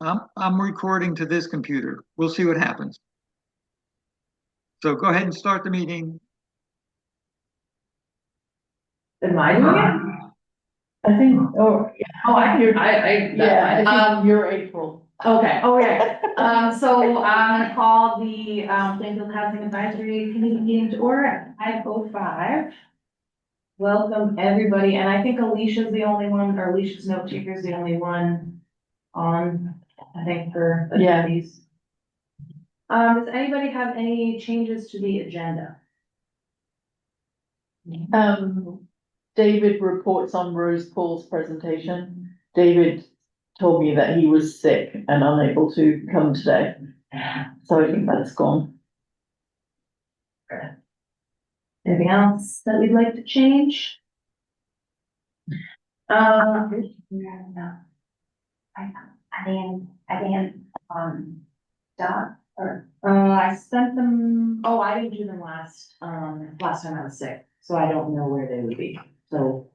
I'm recording to this computer. We'll see what happens. So go ahead and start the meeting. Am I doing it? I think, yeah. Oh, I can, Yeah, that's I fine. think you're April. Okay, so I'm gonna call the, Plainfield Housing Advisory Committee meeting to order at 5:05. Welcome, everybody, and I think Alicia's the only one, or Alicia's note taker's the only one on, I think, for Yeah. attendees. Does anybody have any changes to the agenda? David reports on Rose Paul's presentation. David told me that he was sick and unable to come today. So I think that's gone. Anything else that we'd like to change? No. I didn't, Dot, or, I sent them, oh, I didn't do them last time I was sick, so I don't know where they would be, so.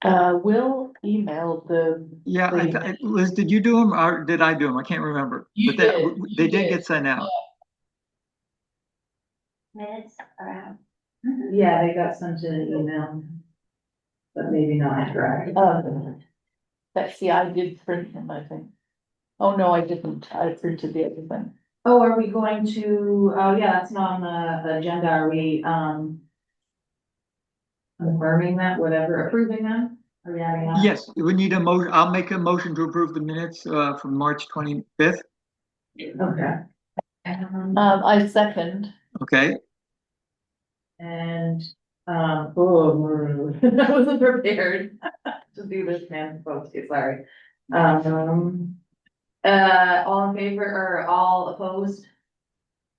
Will emailed the. Yeah, Liz, did you do them or did I do them? I can't remember. You But did. they You did did. get sent out. minutes around. Yeah, they got sent in an email. But maybe not direct. Betsy, I did print them, I think. Oh, no, I didn't. I printed the other thing. Oh, are we going to, oh, yeah, that's not on the agenda, are we, confirming that, whatever, approving them? Are we adding that? Yes, we need a motion. I'll make a motion to approve the minutes from March 25th. Okay. I second. Okay. And, oh, I wasn't prepared to do this, man, folks, sorry. All in favor or all opposed?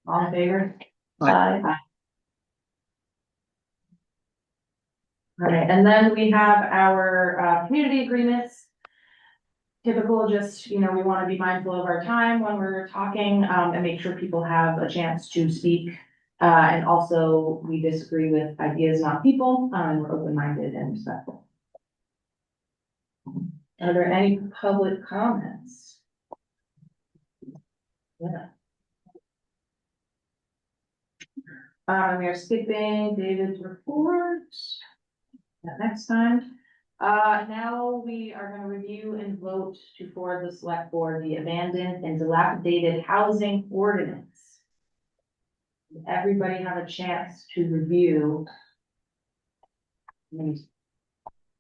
All in favor? Aye. All right, and then we have our, community agreements. Typical, just, we want to be mindful of our time when we're talking, and make sure people have a chance to speak. And also, we disagree with ideas, not people, and we're open-minded and respectful. Are there any public comments? Yeah. We are skipping David's report. Next time. Now we are gonna review and vote to forward the select board the abandoned and dilapidated housing ordinance. Everybody have a chance to review.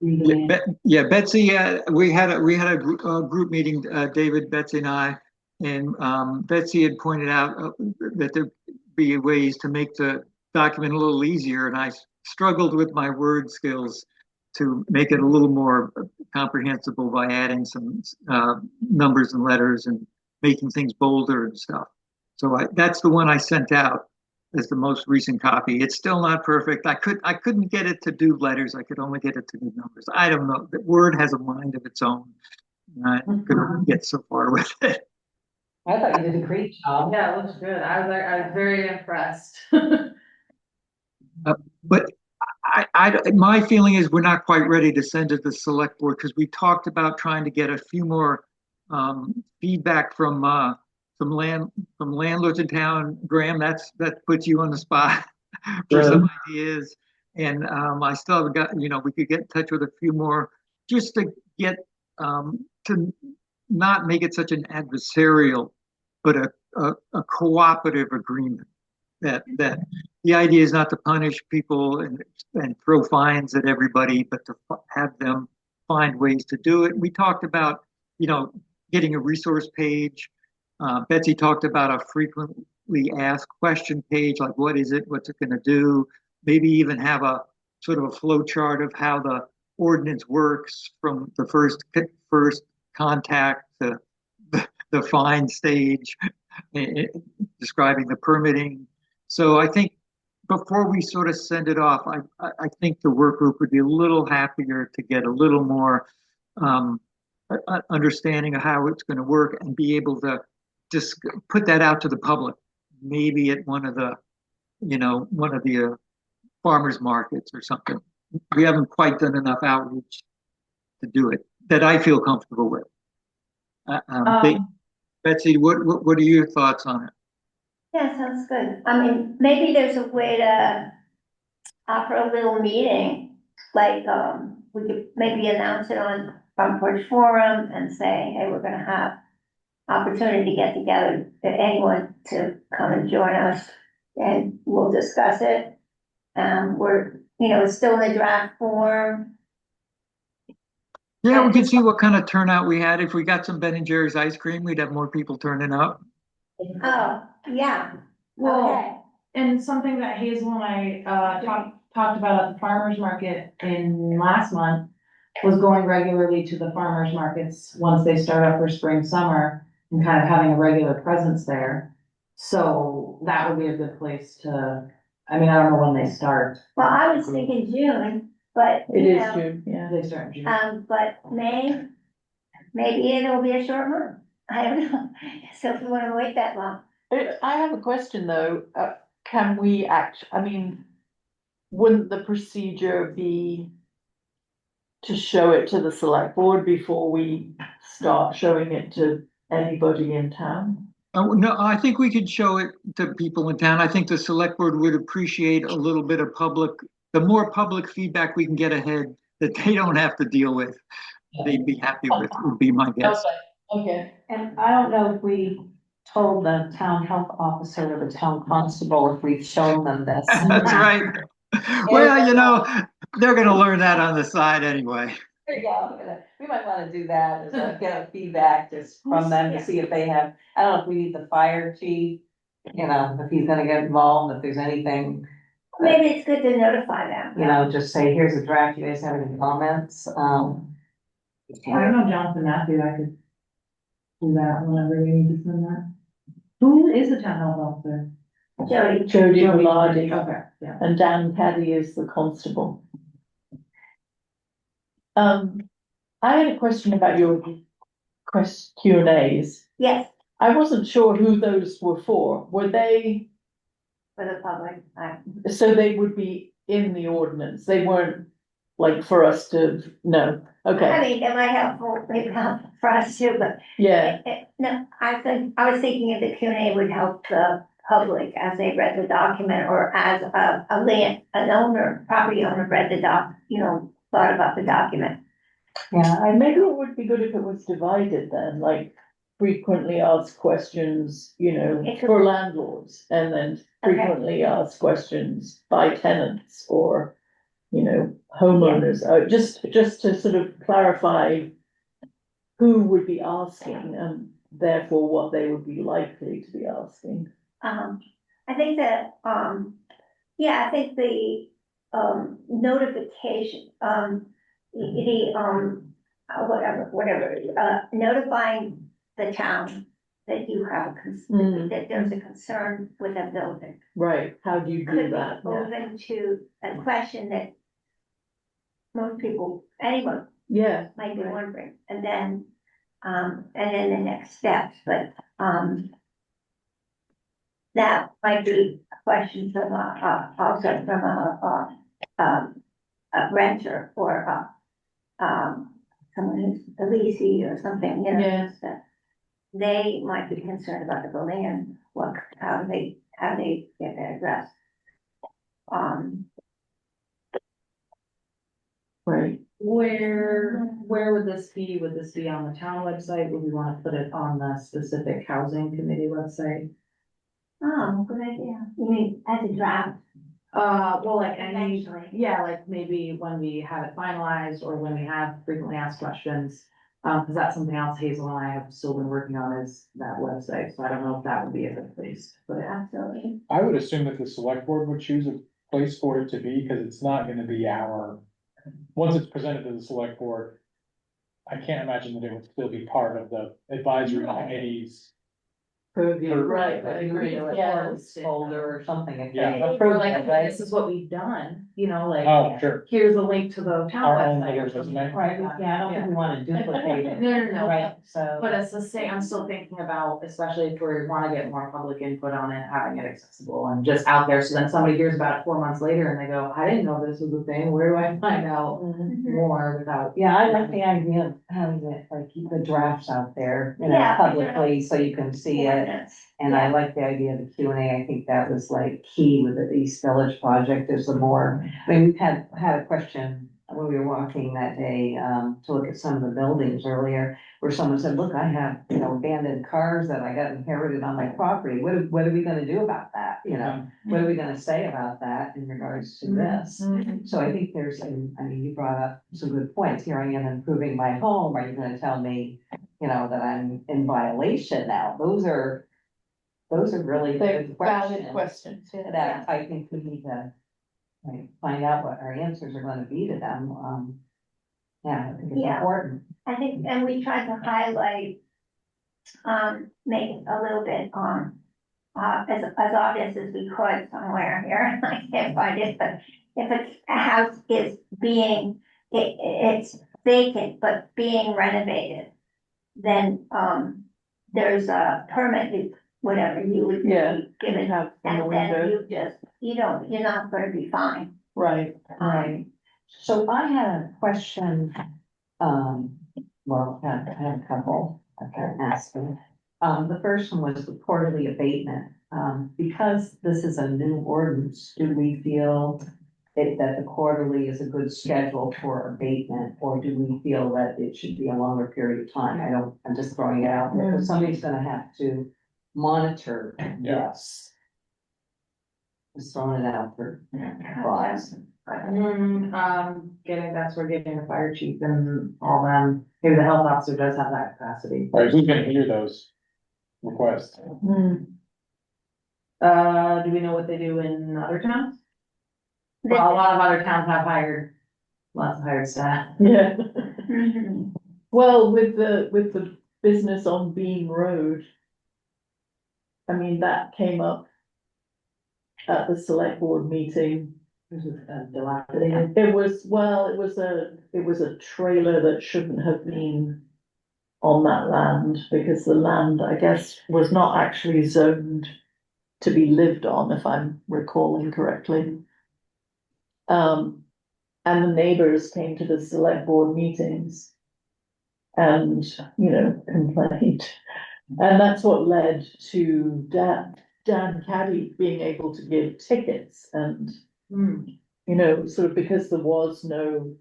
Yeah, Betsy, we had a group meeting, David, Betsy and I, and Betsy had pointed out that there be ways to make the document a little easier, and I struggled with my word skills to make it a little more comprehensible by adding some numbers and letters and making things bolder and stuff. So that's the one I sent out as the most recent copy. It's still not perfect. I couldn't get it to do letters. I could only get it to do numbers. I don't know. The Word has a mind of its own. I couldn't get so far with it. I thought you did a great job. Yeah, it looks good. I was very impressed. But my feeling is we're not quite ready to send it to the select board because we talked about trying to get a few more feedback from landlords in town. Graham, that puts you on the spot for some ideas. And I still haven't got, we could get in touch with a few more just to get to not make it such an adversarial, but a cooperative agreement. That the idea is not to punish people and throw fines at everybody, but to have them find ways to do it. We talked about, getting a resource page. Betsy talked about a frequently asked question page, like what is it, what's it going to do? Maybe even have a sort of a flow chart of how the ordinance works from the first contact to the fine stage, describing the permitting. So I think before we sort of send it off, I think the work group would be a little happier to get a little more understanding of how it's going to work and be able to just put that out to the public, maybe at one of the farmers markets or something. We haven't quite done enough outreach to do it that I feel comfortable with. Betsy, what are your thoughts on it? Yeah, sounds good. I mean, maybe there's a way to offer a little meeting, like, we could maybe announce it on Front Porch Forum and say, hey, we're gonna have opportunity to get together, for anyone to come and join us, and we'll discuss it. We're, it's still in the draft form. Yeah, we can see what kind of turnout we had. If we got some Ben and Jerry's ice cream, we'd have more people turning up. Oh, yeah, Well, okay. and something that Hazel and I, talked about at the farmer's market in last month was going regularly to the farmer's markets once they start up for spring, summer, and kind of having a regular presence there. So that would be a good place to, I mean, I don't know when they start. Well, I was thinking June, but, It is June, yeah. They start in June. but May, maybe it'll be a short month. I don't know. So if you wanna wait that long. I have a question though, can we I mean, wouldn't the procedure be to show it to the select board before we start showing it to anybody in town? No, I think we could show it to people in town. I think the select board would appreciate a little bit of the more public feedback we can get ahead that they don't have to deal with, they'd be happy with, would be my guess. Okay. And I don't know if we told the town health officer or the town constable if we've shown them this. That's right. Well, they're gonna learn that on the side anyway. There you go. We might wanna do that, is get a feedback just from them to see if they have, I don't know if we need the fire chief, if he's gonna get involved, if there's anything. Maybe it's good to notify them. Just say, here's a draft, you guys have any comments? I don't know, Jonathan Matthew, I could do that whenever we need to send that. Who is the town health officer? Jody Velarde, Okay, yeah. and Dan Caddy is the constable. I had a question about your Q and A's. Yes, I wasn't sure who those were for. Were they, for the public. so they would be in the ordinance? They weren't like for us to know? I Okay, mean, it might help for us too, but yeah, no, I was thinking if the Q and A would help the public as they read the document, or as an owner, property owner read the thought about the document. Yeah, maybe it would be good if it was divided then, like frequently asked questions, for landlords, and then frequently asked questions by tenants or, homeowners, just to sort of clarify who would be asking and therefore what they would be likely to be asking. I think that, I think the, notification, notifying the town that you have that there's a concern with a building. Right, how do you do Could that? be open to a question that most people, anyone Yeah, might be wondering, and then the next steps, but, that might be a question from also from a renter or someone who's a leasing or something, Yeah. that they might be concerned about the building and how they get that addressed. right. Where would this be? Would this be on the town website? Would we wanna put it on the specific housing committee website? Oh, good idea. You mean as a draft? Well, like Eventually. yeah, like maybe when we have it finalized or when we have frequently asked questions. Cause that's something else Hazel and I have still been working on is that website, so I don't know if that would be a good place to put it. Absolutely. I would assume that the select board would choose a place for it to be, because it's not gonna be once it's presented to the select board. I can't imagine that it would still be part of the advisory committees. Right, I agree, yeah. Folder or something. Yeah. Or like, this is what we've done, you know, like, Oh, sure. here's a link to the town Our own website or little something. resume. Right, yeah, I don't think we wanna duplicate it. No. Right, so. But it's the same, I'm still thinking about, especially if we wanna get more public input on it, having it accessible and just out there, so then somebody hears about it 4 months later and they go, I didn't know this was a thing, where do I find out more without? Yeah, I like the idea of having it, like, keep the drafts out there, you know, Yeah, publicly, so you can see it. And I like the idea of the Q and A. I think that was like key with the East Village project. There's the more, I mean, we've had a question when we were walking that day, to look at some of the buildings earlier, where someone said, look, I have, you know, abandoned cars that I got inherited on my property. What are we gonna do about that? You know, what are we gonna say about that in regards to this? So I think there's, I mean, you brought up some good points. Here I am improving my home. Are you gonna tell me, you know, that I'm in violation now? Those are really They're good valid questions questions, yeah. that I think we need to, like, find out what our answers are gonna be to them. Yeah, I think it's Yeah. important. I think, and we tried to highlight, make it a little bit, as obvious as we could somewhere here, I can't find it, but if a house is being, it's vacant, but being renovated, then, there's a permit, whatever you would Yeah, be given, have in the and then window, you just, you're not gonna be fined. right. Right. So I had a question, well, I had a couple I can ask them. The first one was the quarterly abatement. Because this is a new ordinance, do we feel that the quarterly is a good schedule for abatement? Or do we feel that it should be a longer period of time? I'm just throwing it out there, because somebody's gonna have to monitor this. Just throwing it out for thoughts. We're getting a fire chief and all them, maybe the health officer does have that capacity. Right, who's gonna hear those requests? Do we know what they do in other towns? This- Well, a lot of other towns have lots of hired staff. Yeah. Mhm. Well, with the business on Bean Road, I mean, that came up at the select board meeting. Dilapidated. It was, well, it was a trailer that shouldn't have been on that land, because the land, I guess, was not actually zoned to be lived on, if I'm recalling correctly. And the neighbors came to the select board meetings and, complained. And that's what led to Dan Caddy being able to give tickets and, sort of, because there was no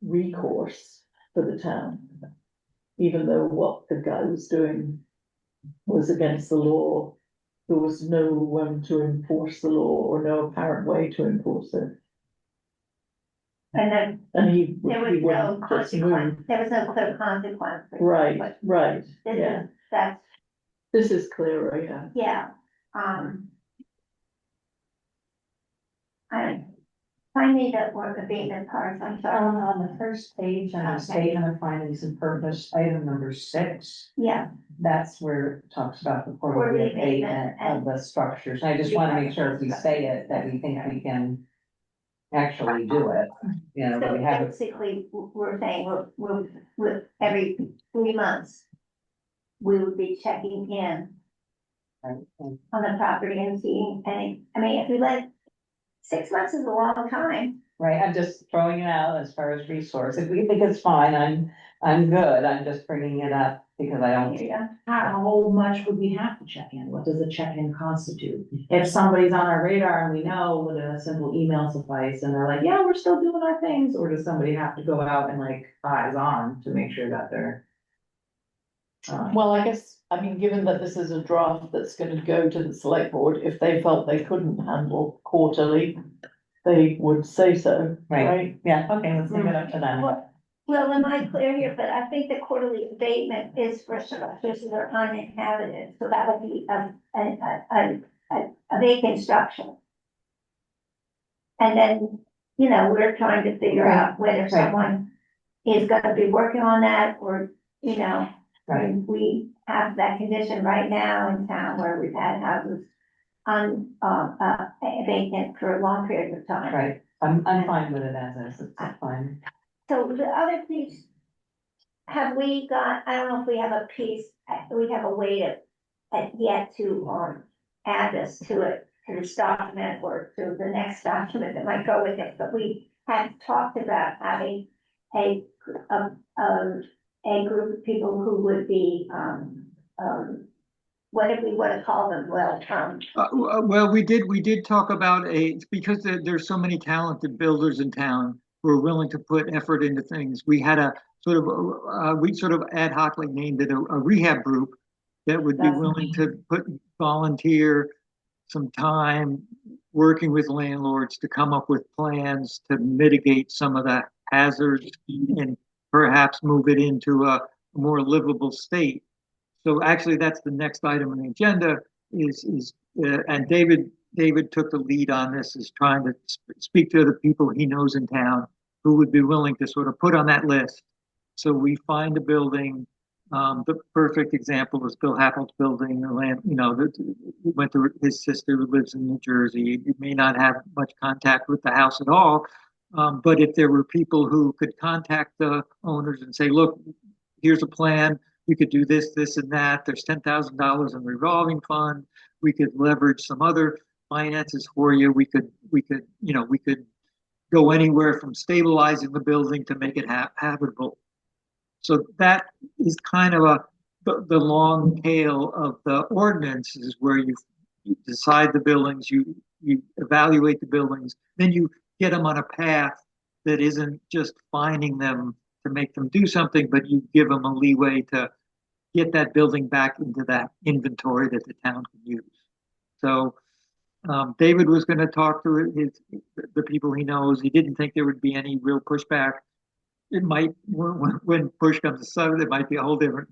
recourse for the town. Even though what the guy was doing was against the law, there was no one to enforce the law, or no apparent way to enforce it. And then And he there was no wouldn't just move. consequence, there was no clear consequence. Right, But right, this yeah, is, that's, this is clearer, yeah. yeah, find me the work abatement part, I'm sorry, On the first page, under statement of findings and purpose, item number 6, yeah, that's where it talks about the quarterly Quarterly abatement abatement of the structures. I just wanna make sure if we say it, that we think we can actually do it. You know, so we have it, basically, we're saying, we're every 3 months, we would be checking in right, and on the property and seeing any, I mean, if you let, 6 months is a long time. right, I'm just throwing it out as far as resource. If we think it's fine, I'm good. I'm just bringing it up because I don't. Yeah. How much would we have to check in? What does a check-in constitute? If somebody's on our radar and we know, would a simple email suffice and they're like, yeah, we're still doing our things, or does somebody have to go out and like eyes on to make sure that they're? Well, I guess, I mean, given that this is a draft that's gonna go to the select board, if they felt they couldn't handle quarterly, they would say so, right? Yeah, okay, let's leave it up to them. Well, am I clear here, but I think the quarterly abatement is for structures that are uninhabited, so that would be a vacant structure. And then, we're trying to figure out whether someone is gonna be working on that, or, Right. we have that condition right now in town where we've had houses vacant for a long period of time. Right, I'm fine with it as is, it's fine. So the other piece, have we got, I don't know if we have a piece, we have a way to, yet to, add this to it, to this document or to the next document that might go with it, but we had talked about having a, a group of people who would be, what do we want to call them? Well, Well, we did talk about because there's so many talented builders in town who are willing to put effort into things. We had a sort of, we sort of ad hocly named it a rehab group that would be willing to volunteer some time working with landlords to come up with plans to mitigate some of the hazards and perhaps move it into a more livable state. So actually, that's the next item on the agenda and David took the lead on this, is trying to speak to the people he knows in town who would be willing to sort of put on that list. So we find a building. The perfect example is Bill Happel's building. The land, went to his sister who lives in New Jersey. You may not have much contact with the house at all, but if there were people who could contact the owners and say, "Look, here's a plan. We could do this, this, and that. There's $10,000 in revolving fund. We could leverage some other finances for you. We could go anywhere from stabilizing the building to make it habitable." So that is kind of the long tail of the ordinance, is where you decide the buildings, you evaluate the buildings, then you get them on a path that isn't just finding them to make them do something, but you give them a leeway to get that building back into that inventory that the town can use. So David was going to talk to the people he knows. He didn't think there would be any real pushback. It might, when push comes to shove, there might be a whole different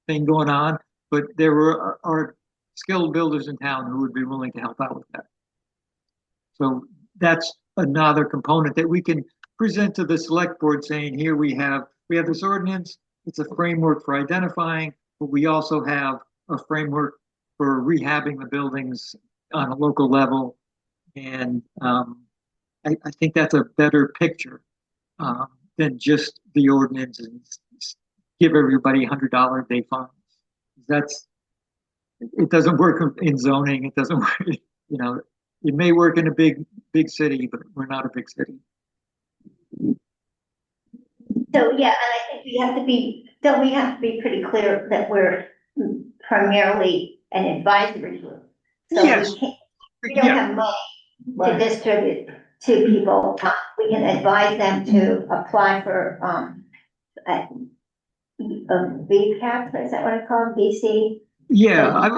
thing going on. But there are skilled builders in town who would be willing to help out with that. So that's another component that we can present to the select board, saying, here we have this ordinance. It's a framework for identifying, but we also have a framework for rehabbing the buildings on a local level. And I think that's a better picture than just the ordinance and give everybody $100 a day fines. It doesn't work in zoning. It doesn't work, it may work in a big city, but we're not a big city. so yeah, and I think don't we have to be pretty clear that we're primarily an advisory group? So Yes. we don't have money to distribute to people. We can advise them to apply for VCAP, is that what it's called? VC? Yeah,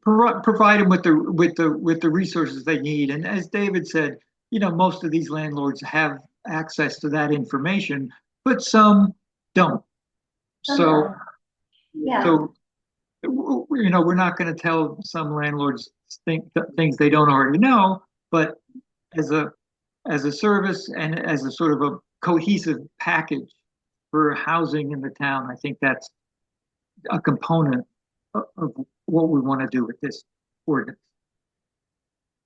provide them with the resources they need. And as David said, most of these landlords have access to that information, but some don't. So, yeah. so we're not going to tell some landlords things they don't already know, but as a service and as a sort of a cohesive package for housing in the town, I think that's a component of what we want to do with this ordinance.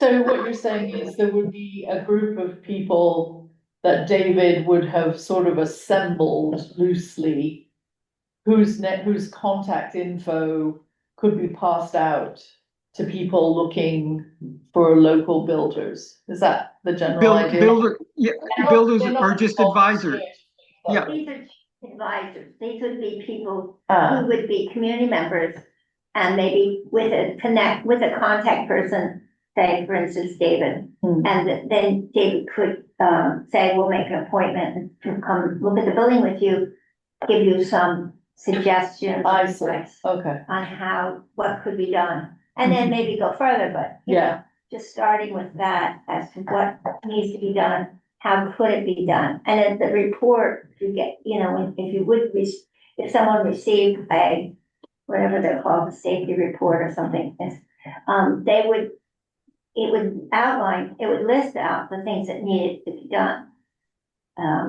So what you're saying is there would be a group of people that David would have sort of assembled loosely, whose contact info could be passed out to people looking for local builders. Is that the general idea? Builders are just advisors. Yeah. These are advisors. These would be people who would be community members, and maybe with a contact person, say, for instance, David, and then David could say, we'll make an appointment to come look at the building with you, give you some suggestions on what could be done, and then maybe go further, but just starting with that as to what needs to be done, how could it be done, and then the report you get, if someone received whatever they're called, a safety report or something, it would list out the things that needed to be done,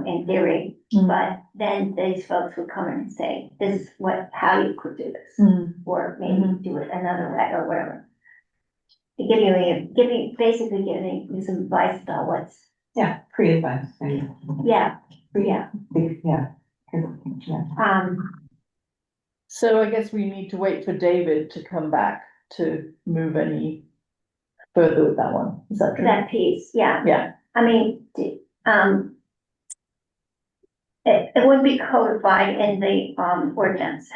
in theory, but then these folks would come in and say, this is how you could do this, or maybe do it another way or whatever. basically giving you some advice about what's, Yeah, pre-advice, yeah, yeah. So I guess we need to wait for David to come back to move any further with that one. Is that true? that piece, yeah. Yeah, I mean, it would be codified in the, ordinance.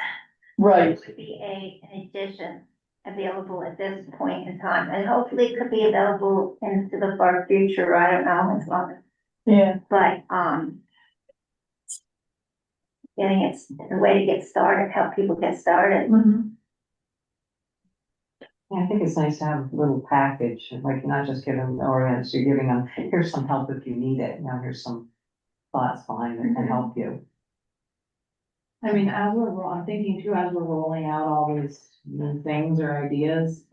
right. It would be an addition available at this point in time, and hopefully it could be available into the far future, I don't know, as long as, Yeah. but, getting it, the way to get started, help people get started. Mhm. Yeah, I think it's nice to have a little package, like not just give them the ordinance, you're giving them, here's some help if you need it, now here's some thoughts behind it that help you. I mean, I'm thinking too, as we're rolling out all these new things or ideas,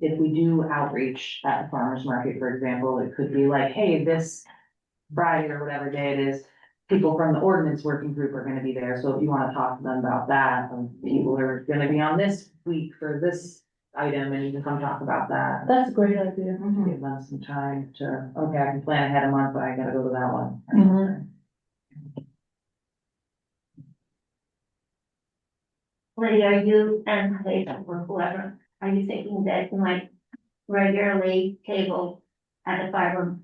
if we do outreach at the farmer's market, for example, it could be like, hey, this Friday or whatever day it is, people from the ordinance working group are gonna be there, so if you wanna talk to them about that, people are gonna be on this week for this item, and you can come talk about that. That's a great idea. Give them some time to, okay, I can plan ahead a month, but I gotta go to that one. Mhm. Lydia, are you and Hazel or whoever, are you thinking that you might regularly table at the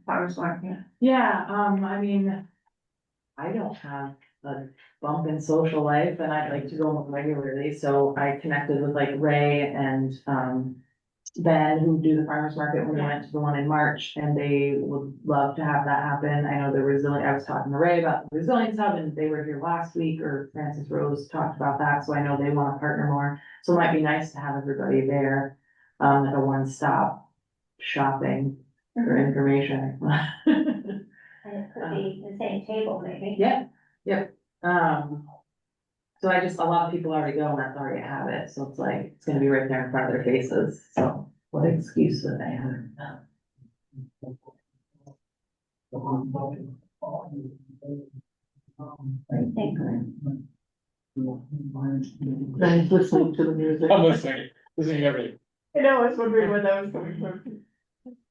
farmer's market? Yeah, I mean, I don't have a bump in social life and I'd like to go more regularly, so I connected with like Ray and, Ben, who do the farmer's market when we went to the one in March, and they would love to have that happen. I know the resilient, I was talking to Ray about the resilience hub, and they were here last week, or Francis Rose talked about that, so I know they wanna partner more. So it might be nice to have everybody there, at a one-stop shopping for information. And it could be the same table, maybe. Yeah, yep, so a lot of people already go, and that's already a habit, so it's like, it's gonna be right there in front of their faces, so what excuse would they have? I think. Then listening to the music. I'm listening to everything. I know, I was wondering where that was coming from.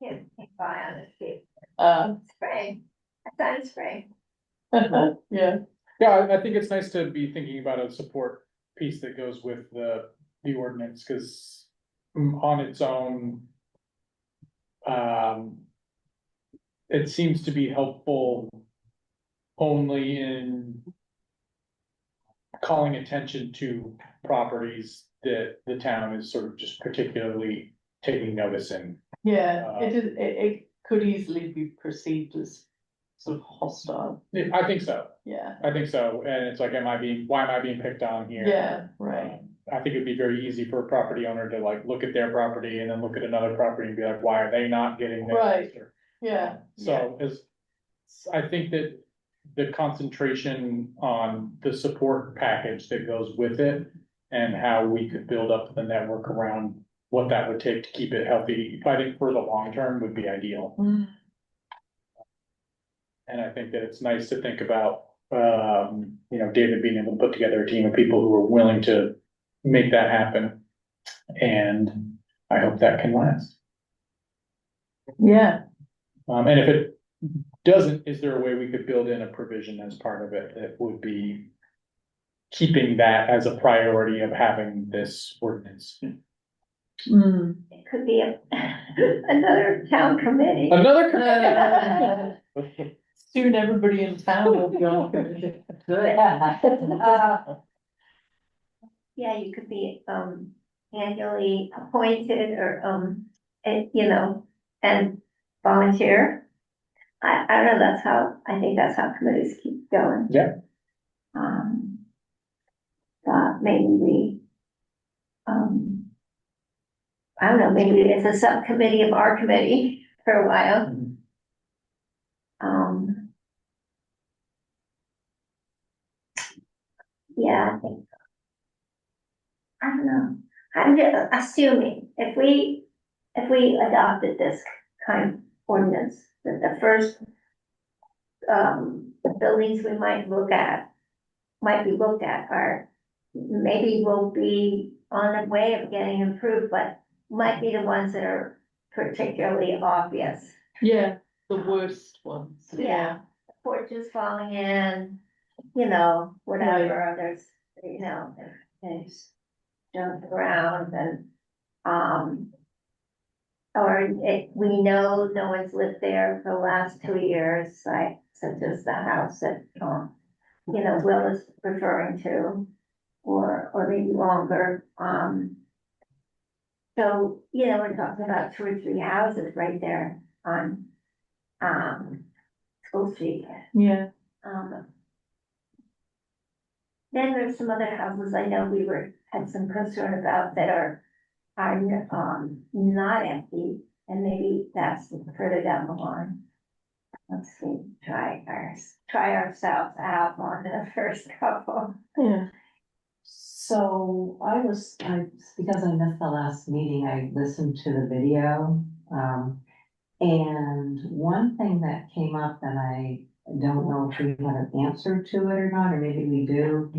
Can't buy on the street. Uh, Spray, I thought it's spray. yeah, Yeah, I think it's nice to be thinking about a support piece that goes with the ordinance, cause on its own. It seems to be helpful only in calling attention to properties that the town is sort of just particularly taking notice in. yeah, it could easily be perceived as sort of hostile, I think so, yeah, and it's like, why am I being picked on here? yeah, right, I think it'd be very easy for a property owner to like look at their property and then look at another property and be like, why are they not getting this? Right. Or- yeah, yeah, So I think that the concentration on the support package that goes with it and how we could build up the network around what that would take to keep it healthy, I think for the long term would be ideal. Mm. And I think that it's nice to think about, David being able to put together a team of people who are willing to make that happen. And I hope that can last. yeah, And if it doesn't, is there a way we could build in a provision as part of it that would be keeping that as a priority of having this ordinance? mm. It could be another town committee. Another. Soon everybody in town will be on committee. Yeah, you could be, annually appointed or, and volunteer. I don't know, I think that's how committees keep going. Yeah. Maybe we, I don't know, maybe it's a subcommittee of our committee for a while. Yeah, I think. I don't know. I'm just assuming if we adopted this kind of ordinance, that the first buildings we might be looked at are, maybe will be on the way of getting improved, but might be the ones that are particularly obvious. Yeah, the worst ones, Yeah. Porches falling in, you know, whatever, there's, you know, there's junk around and, or we know no one's lived there for the last 2 years, like, such as the house that, you know, Will is referring to, or maybe longer, so, you know, we're talking about 2 or 3 houses right there on, School Street. yeah, Then there's some other houses I know had some concern about that are not empty, and maybe that's further down the line. Let's see, try ourselves out on the first couple. yeah. So because I missed the last meeting, I listened to the video. And one thing that came up, and I don't know if we have an answer to it or not, or maybe we do,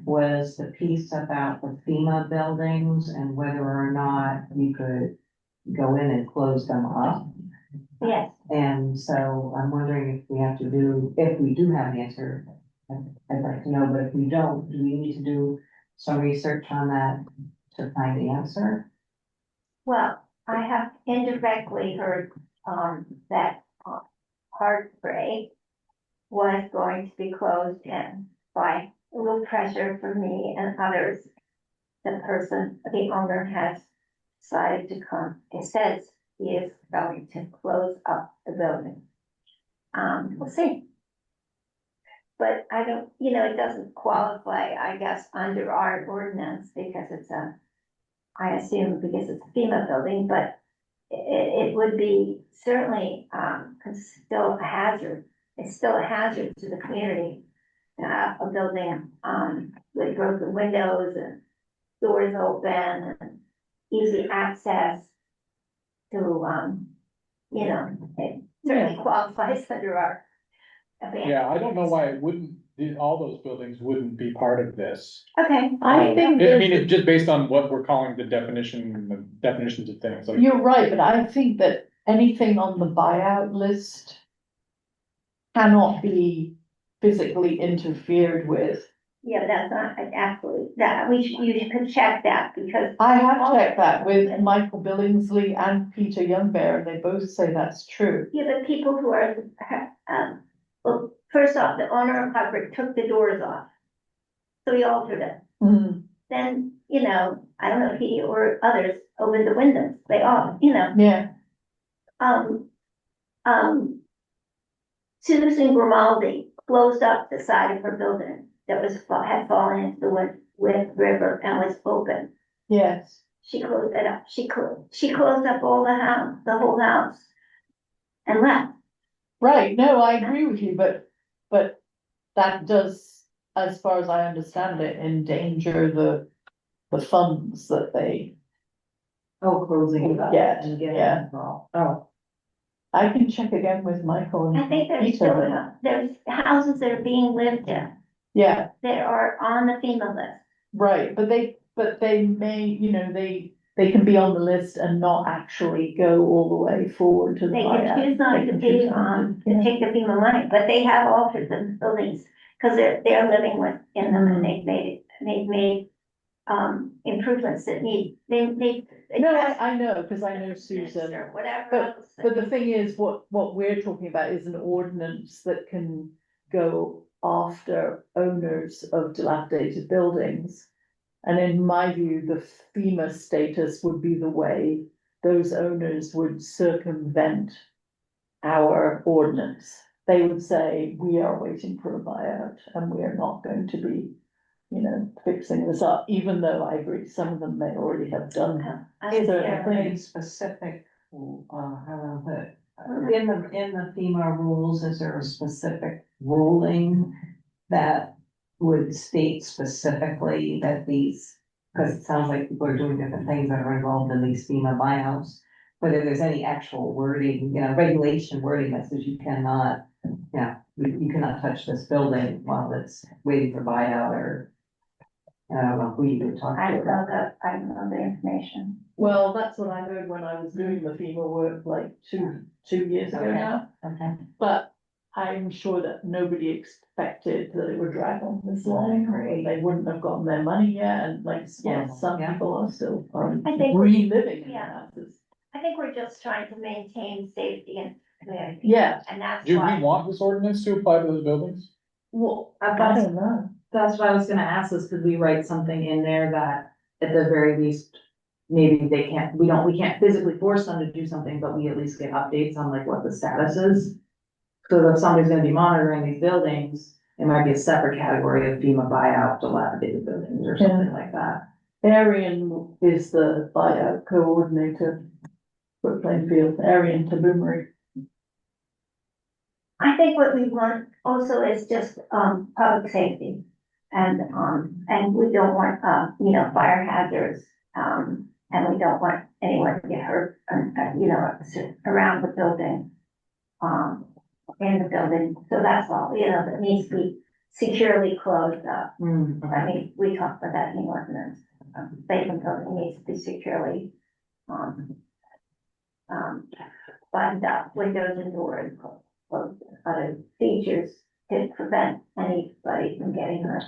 was the piece about the FEMA buildings and whether or not you could go in and close them up. Yes, And so I'm wondering if we do have an answer, I'd like to know, but if we don't, do we need to do some research on that to find the answer? well, I have indirectly heard, that Heartbreak was going to be closed in by a little pressure from me and others. The owner has decided to come, it says he is going to close up the building. We'll see. But I don't, you know, it doesn't qualify, I guess, under our ordinance because I assume because it's a FEMA building, but it would be certainly, still a hazard. It's still a hazard to the community. A building, with broken windows and doors open and easy access to, you know, it certainly qualifies under our. Yeah, I don't know why it wouldn't, all those buildings wouldn't be part of this. Okay. I think I mean, there's, it's just based on what we're calling the definitions of things, like, you're right, but I think that anything on the buyout list cannot be physically interfered with. Yeah, but that's not absolutely, you could check that because. I have checked that with Michael Billingsley and Peter Youngbear, and they both say that's true. Yeah, but people who are, well, first off, the owner of Hubbard took the doors off. So he altered it. Mm, Then, you know, I don't know if he or others opened the windows, they all, you know, yeah, Susan Grimaldi closed up the side of her building that had fallen into the river and was open. yes. She closed it up, she closed up the whole house and left. Right, no, I agree with you, but that does, as far as I understand it, endanger the funds that they Oh, closing it up. get, and getting yeah. involved. Oh, I can check again with Michael I and think Peter. there's houses that are being lived in Yeah, that are on the FEMA list. right, but they may, you know, they can be on the list and not actually go all the way forward to the They buyout. can choose not They to can be, choose not to to, take the FEMA money, but they have altered the buildings, cause they're living in them and they've made, improvements that they. No, I know, cause I know Susan. Or whatever But- else. But the thing is, what we're talking about is an ordinance that can go after owners of dilapidated buildings. And in my view, the FEMA status would be the way those owners would circumvent our ordinance. They would say, we are waiting for a buyout and we are not going to be, you know, fixing this up, even though I agree, some of them may already have done is certain there a things. specific, how do I put it? In the FEMA rules, is there a specific ruling that would state specifically that these, because it sounds like people are doing different things that are involved in these FEMA buyouts, whether there's any actual wording, you know, regulation wording that says you cannot, you cannot touch this building while it's waiting for buyout or. And I don't know who you would talk I to don't about know that. I don't know the information. Well, that's what I heard when I was doing the FEMA work like two years ago Okay. now. Okay. But I'm sure that nobody expected that it would drag on this long, or they wouldn't have gotten their money yet, and like, yes, some Yeah. people are still I think- reliving in their yeah. houses. I think we're just trying to maintain safety and community. Yeah, And that's Do we why, want this ordinance to apply to those buildings? well, I've I got, don't know. that's why I was gonna ask this, could we write something in there that at the very least, maybe they can't, we can't physically force them to do something, but we at least get updates on like what the status is. So if somebody's gonna be monitoring these buildings, it might be a separate category of FEMA buyout dilapidated buildings or something like that. Arian is the buyout coordinator for Plainfield, Arian Taboomery. I think what we want also is just, public safety. And we don't want, fire hazards, and we don't want anyone to get hurt, around the building. In the building, so that's all, that needs to be securely closed up. I mean, we talked about that in the ordinance. Vacant building needs to be securely, buttoned up, windows and doors, closed, other features to prevent anybody from getting hurt.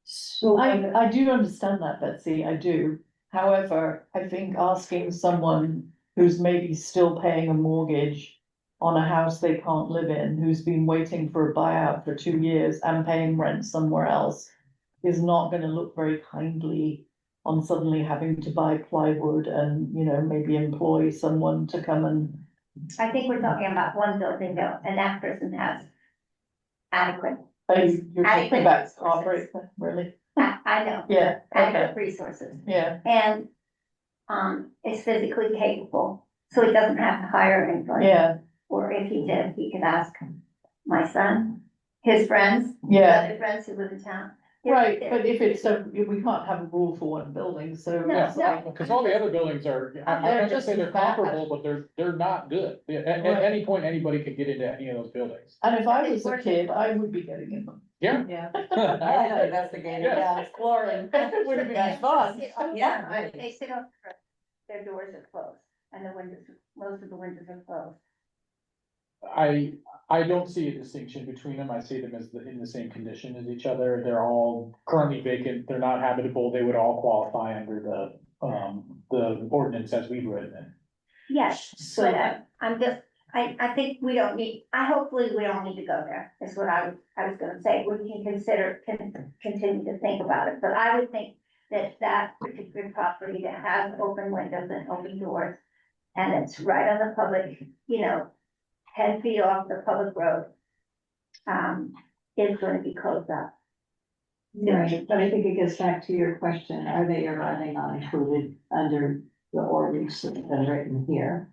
So I do understand that, Betsy, I do. However, I think asking someone who's maybe still paying a mortgage on a house they can't live in, who's been waiting for a buyout for 2 years and paying rent somewhere else, is not gonna look very kindly on suddenly having to buy plywood and, maybe employ someone to come and. I think we're talking about one building though, and that person has adequate, You're Adequate talking about resources. operate, really? I know, Yeah, okay, adequate resources. yeah, And, is physically capable, so he doesn't have to hire anybody. yeah, Or if he did, he could ask my son, his friends, yeah. other friends who live in town. Right, but if it's we can't have a rule for one building, so. No, it's no. like- Because all the other buildings are, I'm not They're gonna just say they're as bad. comparable, but they're not good. At Right. any point, anybody could get into any of those buildings. And if I was a kid, I would be getting in them. Yeah. Yeah. Yeah. Investigating. Yeah. exploring, it would have been fun. Yeah, right. They sit on, their doors are closed, and the windows, most of the windows are closed. I don't see a distinction between them. I see them as in the same condition as each other. They're all currently vacant. They're not habitable. They would all qualify under the ordinance as we've written it. Yes, So- but I'm just, I think we don't need, hopefully we don't need to go there, is what I was gonna say. We can continue to think about it, but I would think that particular property that has open windows and open doors, and it's right on the public, 10 feet off the public road, is gonna be closed up. Right, but I think it gets back to your question, are they or are they not included under the ordinance that's been written here?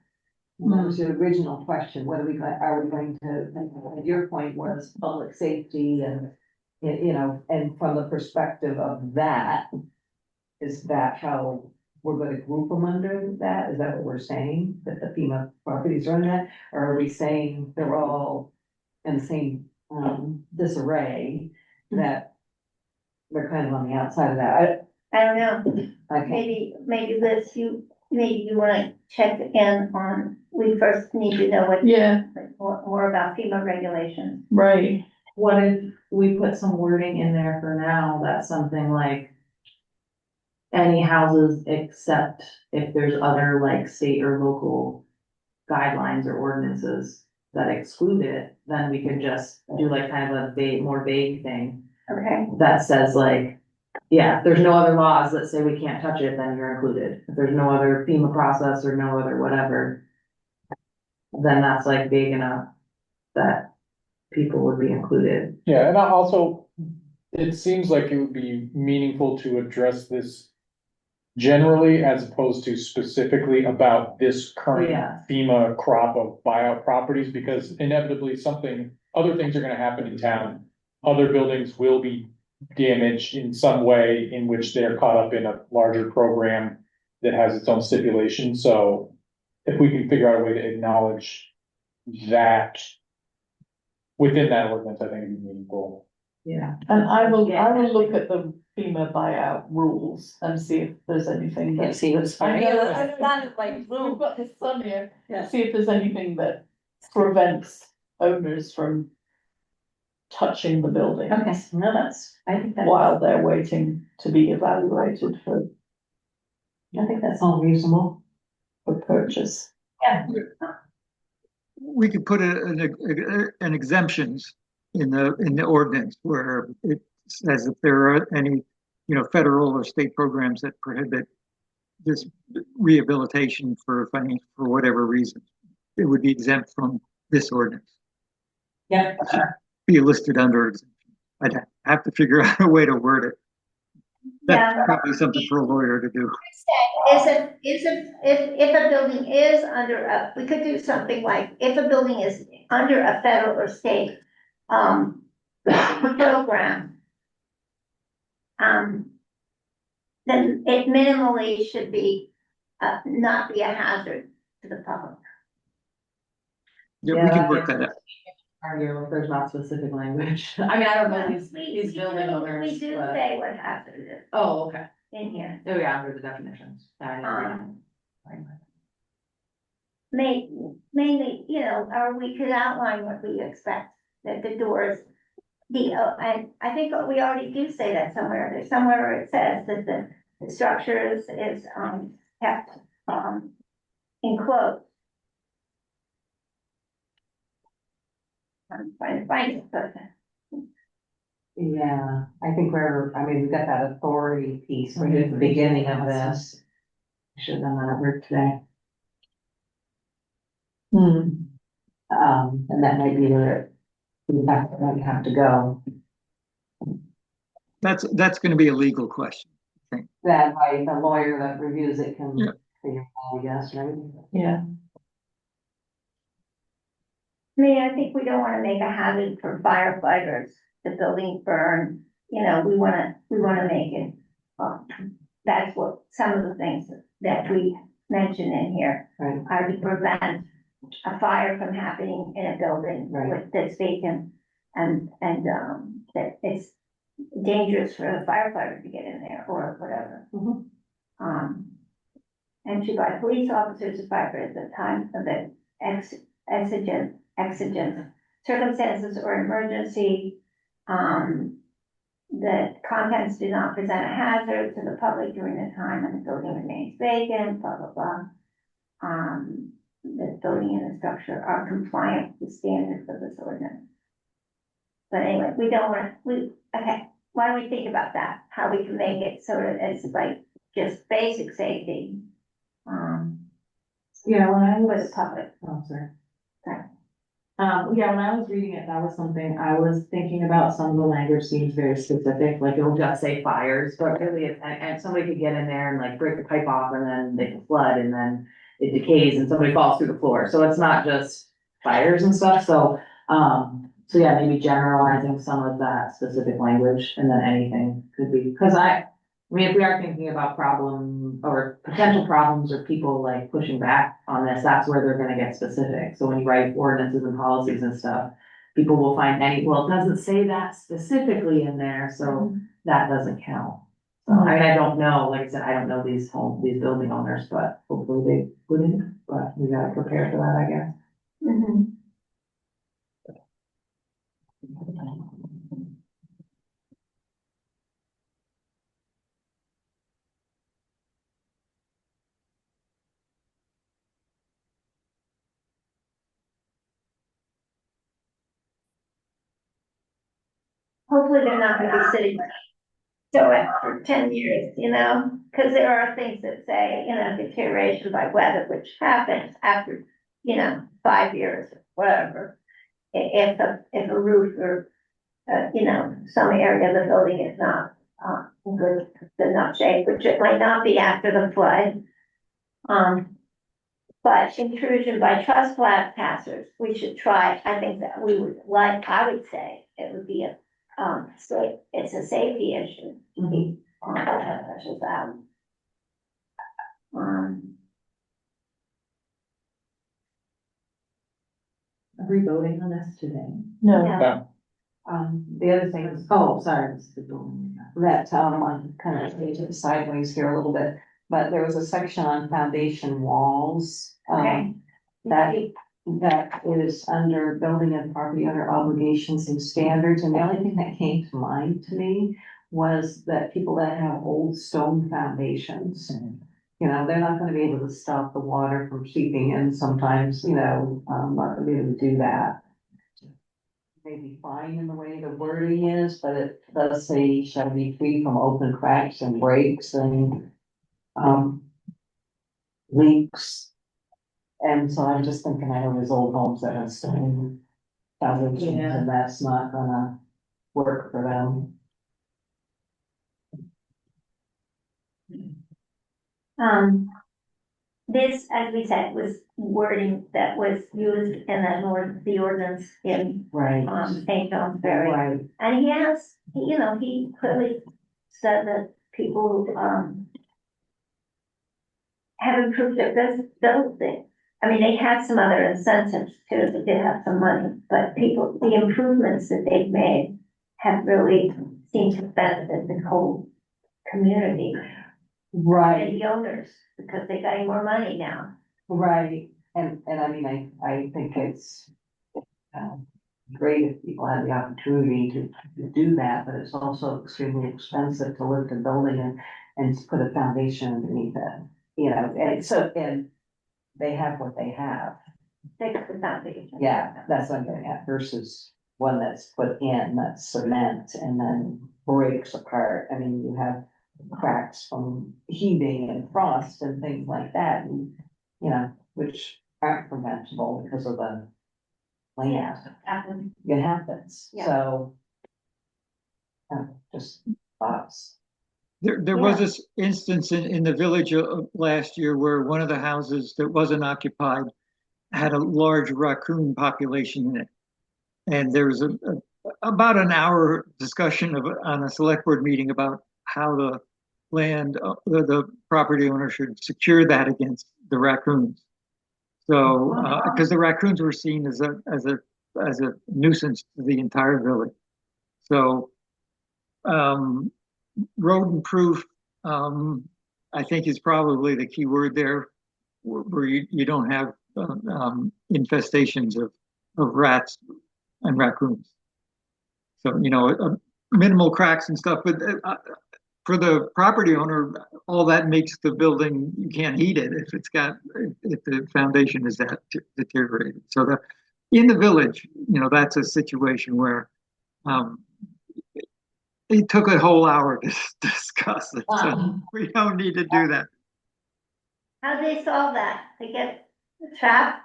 And that was the original question, what are we going to, your point was public safety and, and from the perspective of that, is that how we're gonna group them under that? Is that what we're saying, that the FEMA properties are in that? Or are we saying they're all in the same, disarray, that they're kind of on the outside of that? I don't know, Okay, maybe Liz, maybe you wanna check in on, we first need to know what. Yeah, More about FEMA regulations. right, what if we put some wording in there for now, that's something like any houses except if there's other like state or local guidelines or ordinances that exclude it, then we could just do like kind of a more vague thing Okay, that says like, yeah, if there's no other laws that say we can't touch it, then you're included. If there's no other FEMA process or no other whatever, then that's like big enough that people would be included. Yeah, and also, it seems like it would be meaningful to address this generally as opposed to specifically about this current Yeah. FEMA crop of buyout properties, because inevitably other things are gonna happen in town. Other buildings will be damaged in some way in which they're caught up in a larger program that has its own stipulations, so if we can figure out a way to acknowledge that within that ordinance, I think it'd be meaningful. Yeah. and I will look at the FEMA buyout rules and see if there's anything that. See what's I funny. know, I kind of like, we've got this on here, see if there's anything that prevents owners from touching the building. Okay, no, I think that's. While they're waiting to be evaluated I think that's all reasonable. for purchase. Yeah. We could put an exemptions in the ordinance where it says if there are any, federal or state programs that prohibit this rehabilitation for whatever reason, it would be exempt from this ordinance. Yeah. Be listed under exemption. I'd have to figure out a way to word it. That's Yeah. probably something for a lawyer to do. If a building is under we could do something like, if a building is under a federal or state, program, then it minimally should be, not be a hazard to the public. Yeah, we can work that out. Argue if there's not specific language. I mean, I don't know these We building do- owners, We do but- say what hazard is Oh, okay. in here. Oh, yeah, under the definitions. I didn't read Um, it. mainly, or we could outline what we expect, that the doors, and I think we already do say that somewhere, there's somewhere where it says that the structure is, kept, enclosed. I'm trying to find it, but Yeah, I think we've got that authority piece right at the beginning of this. Should have done that at work today. And that might be where we have to go. That's going to be a legal question. That way the lawyer that reviews it can Yeah. figure out, I guess, right? Yeah. I think we don't wanna make a hazard for firefighters, the building burn, we wanna make it. That's what, some of the things that we mention in here Right. are to prevent a fire from happening in a building Right. that's vacant and, that it's dangerous for the firefighter to get in there or whatever. Mhm. And to by police officers and firefighters at the time of the exigent circumstances or emergency, that contents do not present a hazard to the public during the time when the building remains vacant, blah, blah, blah. The building and the structure are compliant with standards of this ordinance. But anyway, we don't want to, okay, why don't we think about that, how we can make it so that it's like just basic safety, Yeah, when I for was, the public. oh, sorry. Okay. Yeah, when I was reading it, that was something I was thinking about. Some of the language seems very specific, like it'll just say fires, but really, and somebody could get in there and like break the pipe off and then they can flood and then it decays and somebody falls through the floor. So it's not just fires and stuff. So yeah, maybe generalizing some of that specific language and then anything could be, because I mean, if we are thinking about problem or potential problems or people like pushing back on this, that's where they're gonna get specific. So when you write ordinances and policies and stuff, people will find well, it doesn't say that specifically in there, so that doesn't count. So, I mean, I don't know, like I said, I don't know these building owners, but hopefully they wouldn't, but we gotta prepare for that, I guess. Mhm. Hopefully they're not gonna be sitting still for 10 years, because there are things that say, deterioration by weather, which happens after, 5 years, whatever. If a roof or, some area of the building is not, good, enough shape, which it might not be after the flood. But intrusion by trespassers, we should try, I think that I would say, it would be so it's a safety issue. Trespassers out. Are we voting on this today? No, Yeah. The other thing is, Oh, sorry. This is the building. that, I'm kind of taking it sideways here a little bit, but there was a section on foundation walls. Okay. That is under building and property owner obligations and standards, and the only thing that came to mind to me was that people that have old stone foundations, you know, they're not gonna be able to stop the water from seeping in sometimes, you know, not gonna be able to do that. Maybe fine in the way the wording is, but it does say shall be free from open cracks and breaks and, leaks. And so I'm just thinking, I know there's old homes that have stone foundations, Yeah. and that's not gonna work for them. This, as we said, was wording that was used in the ordinance in, Right. St. John's Ferry. Right, And you know, he clearly said that people, have improved those things. I mean, they had some other incentives too, they did have some money, but the improvements that they've made have really seemed to benefit the whole community right, and the owners, because they're getting more money now. right, and I mean, I think it's. Great if people have the opportunity to do that, but it's also extremely expensive to lift a building and to put a foundation underneath it. You know, and they have what they have. Fix the foundation. Yeah, that's what I'm getting at versus one that's put in, that's cement and then breaks apart. I mean, you have cracks from heaving and frost and things like that, and, you know, which aren't preventable because of the land. It happens, Yeah. so. Just thoughts. There was this instance in the village last year where one of the houses that wasn't occupied had a large raccoon population in it. And there was about an hour discussion on a select board meeting about how the the property owner should secure that against the raccoons. So, because the raccoons were seen as a nuisance to the entire village. So, rodent proof, I think is probably the key word there, where you don't have infestations of rats and raccoons. So, you know, minimal cracks and stuff, but for the property owner, all that makes the building, you can't heat it if the foundation is that deteriorated. So in the village, you know, that's a situation where, it took a whole hour to discuss it, so we don't need to do that. How do they solve that? They get the trap?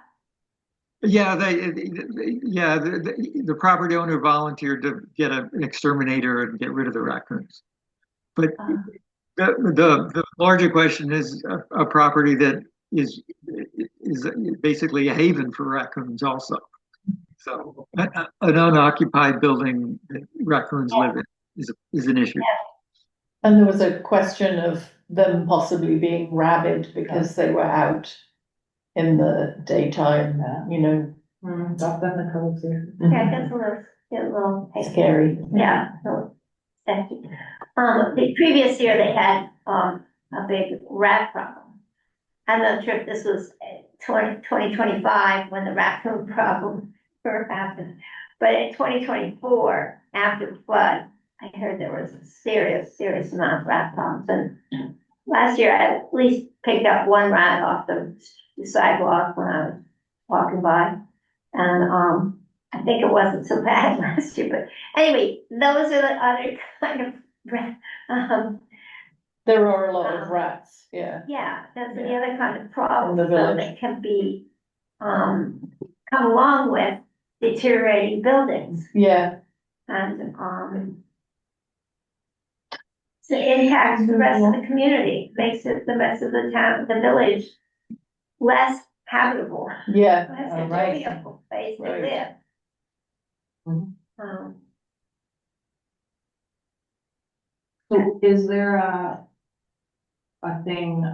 Yeah, the property owner volunteered to get an exterminator and get rid of the raccoons. But the larger question is a property that is basically a haven for raccoons also. So an unoccupied building that raccoons live in is an issue. And there was a question of them possibly being rabid because they were out in the daytime, you know. That's definitely cool too. Yeah, that's a little Scary. Yeah, so, thank you. The previous year they had, a big rat problem. I'm not sure if this was 2025 when the raccoon problem first happened, but in 2024, after the flood, I heard there was a serious amount of rat problems. And last year I at least picked up one rat off the sidewalk when I was walking by. And, I think it wasn't so bad last year, but anyway, those are the other kind of, There are a lot of rats, yeah. yeah, that's the other kind of problem In the village. that can be, come along with deteriorating buildings. Yeah, And, so it impacts the rest of the community, makes it the rest of the town, the village less habitable, yeah, less right. enjoyable place to Right. live. Mhm. So is there a thing,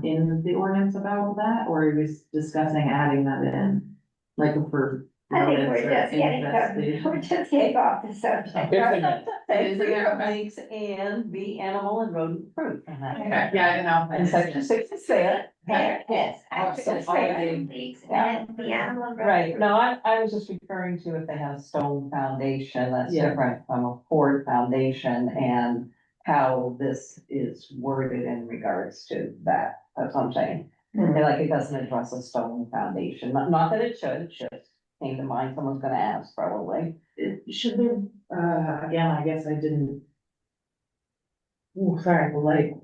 in the ordinance about that, or are we discussing adding that in? Like for I think notice we're or just getting, investigation. we're just getting off the subject. Is there makes and be animal and rodent proof. And that- Okay, yeah, I don't know. And section 6 is there. There it is. Awesome. It's right, and the animal. Right, no, I was just referring to if they have a stone foundation, that's Yeah. different from a poured foundation and how this is worded in regards to that, that's what I'm saying. And like, it doesn't address a stone foundation, not that it should, it just came to mind, someone's gonna ask probably. Should there, again, I guess I didn't. Ooh, sorry, like,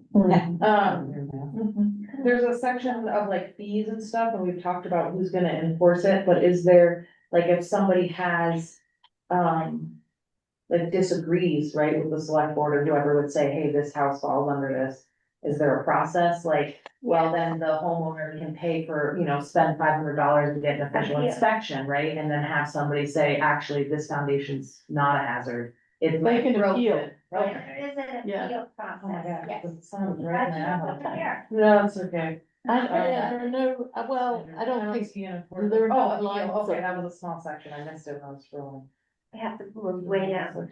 there's a section of like fees and stuff, and we've talked about who's gonna enforce it, but is there, like, if somebody has, like disagrees, right, with the select board or whoever would say, hey, this house falls under this, is there a process, like, well, then the homeowner can pay for, spend $500 to get an official Yeah. inspection, right, and then have somebody say, actually, this foundation's not a hazard. It's They can broken. appeal. Right. There is an Yeah. appeal Oh my process, God, yes. it sounds I right just now. looked here. No, it's okay. I don't know, well, I don't think, there are no Oh, lines appeal, okay, of- that was a small section, I missed it when I was scrolling. We have to look way down.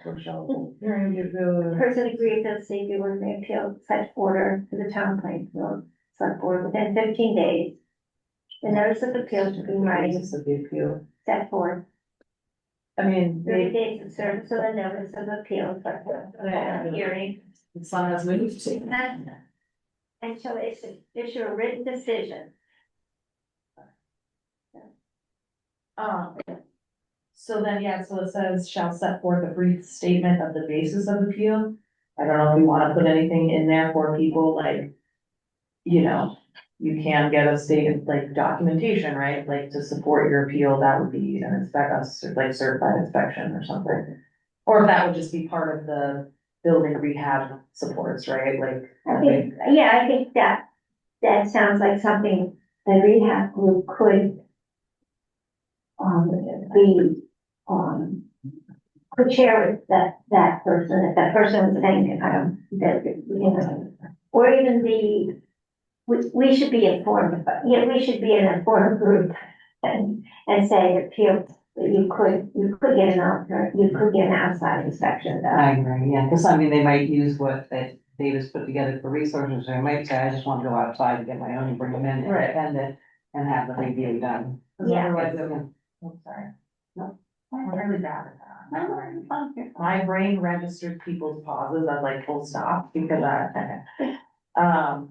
Hearing you go. Person agrees that the safety board may appeal such order to the town planning board, select board within 15 days. The notice of appeal should be in writing, Basis of the appeal. set forth, I mean, 30 they, days of service of the notice of appeal, for the hearing. the sun has moved. And shall issue a written decision. So then, yeah, so it says shall set forth a brief statement of the basis of appeal. I don't know if we wanna put anything in there for people like, you can get a statement like documentation, right? Like to support your appeal, that would be an like certified inspection or something. Or if that would just be part of the building rehab supports, right? Like. I think that sounds like something the rehab group could be, could share with that person, if that person was saying, or even we should be informed, we should be an informed group and say appeal, that you could get an outside inspection done. I agree, yeah, because I mean, they might use what that Davis put together for resources, or they might say, I just want to go outside and get my own, and bring them in Right. independent and have the review done. Yeah. Otherwise, I'm sorry. No, I'm really bad at that. My brain registers people's pauses as like full stop because um.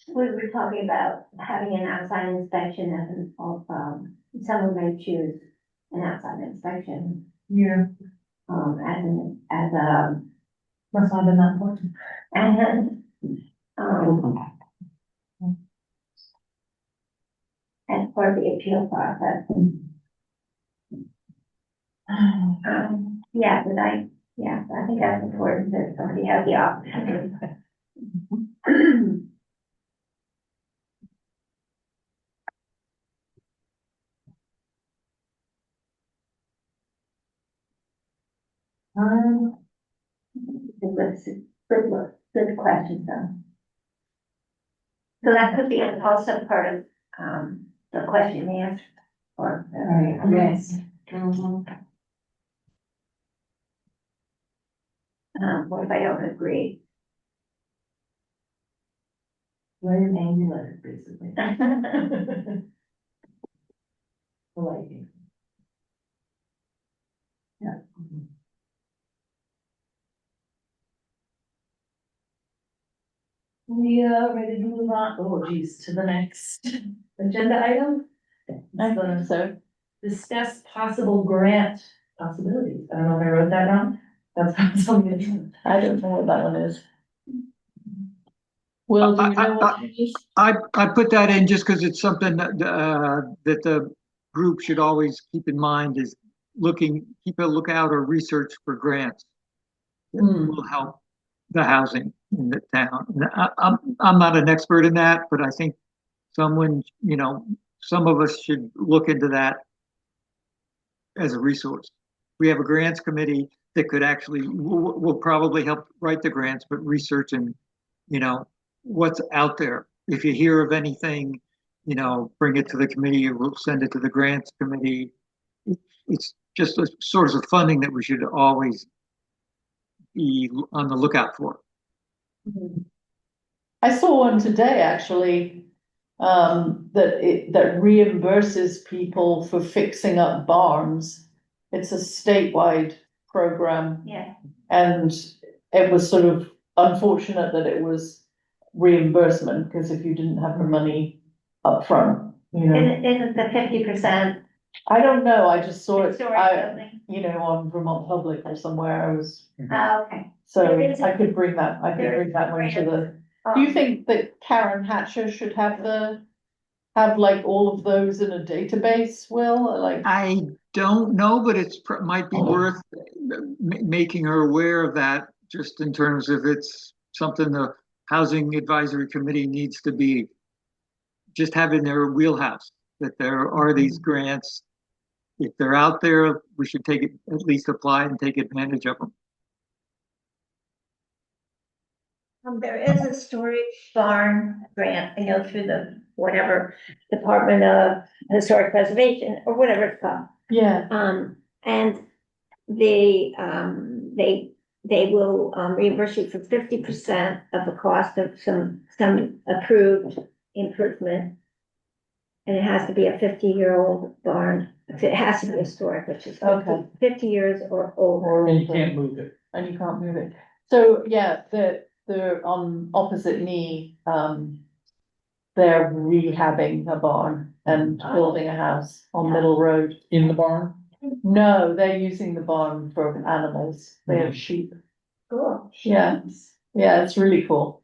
We were talking about having an outside inspection someone may choose an outside inspection, Yeah. as a, Must not have been that important. and, as part of the appeal process. Yeah, I think that's important that somebody has the opportunity. Good question, though. So that could be also part of, the question and answer, or. Right, yes. Mhm. What if I don't agree? Write an angry letter, basically. Like. Yeah. We are ready to move on, oh geez, to the next agenda item. I think so. Discuss possible grant possibilities. I don't know if I wrote that wrong. That's something. I don't know what that one is. Will, do you know what it is? I put that in just because it's something that the group should always keep in mind is keep a lookout or research for grants that will help the housing in the town. I'm not an expert in that, but I think someone, some of us should look into that as a resource. We have a grants committee that could actually will probably help write the grants, but research and what's out there. If you hear of anything, bring it to the committee, we'll send it to the grants committee. It's just a source of funding that we should always be on the lookout for. I saw one today, actually, that reimburses people for fixing up barns. It's a statewide program, Yeah, and it was sort of unfortunate that it was reimbursement, because if you didn't have the money up front, isn't the 50% I don't know, I just saw it, historic building? on Vermont Public or somewhere, I was, Oh, okay. so There is a- I could bring that one to the. Do you think that Karen Hatcher should have like all of those in a database, Will, like? I don't know, but might be worth making her aware of that, just in terms of it's something the Housing Advisory Committee needs to be just have in their wheelhouse, that there are these grants. If they're out there, we should at least apply and take advantage of them. There is a storage barn grant, through the whatever Department of Historic Preservation or whatever it's called. Yeah. And they will reimburse you for 50% of the cost of some approved improvement. And it has to be a 50-year-old barn. It has to be historic, which is Okay. 50 years or older. And you can't move it. And you can't move it. So, yeah, they're on opposite knee, they're rehabbing a barn and building a house on Middle Road. In the barn? No, they're using the barn for animals, they have sheep. Cool. Yeah, yeah, it's really cool.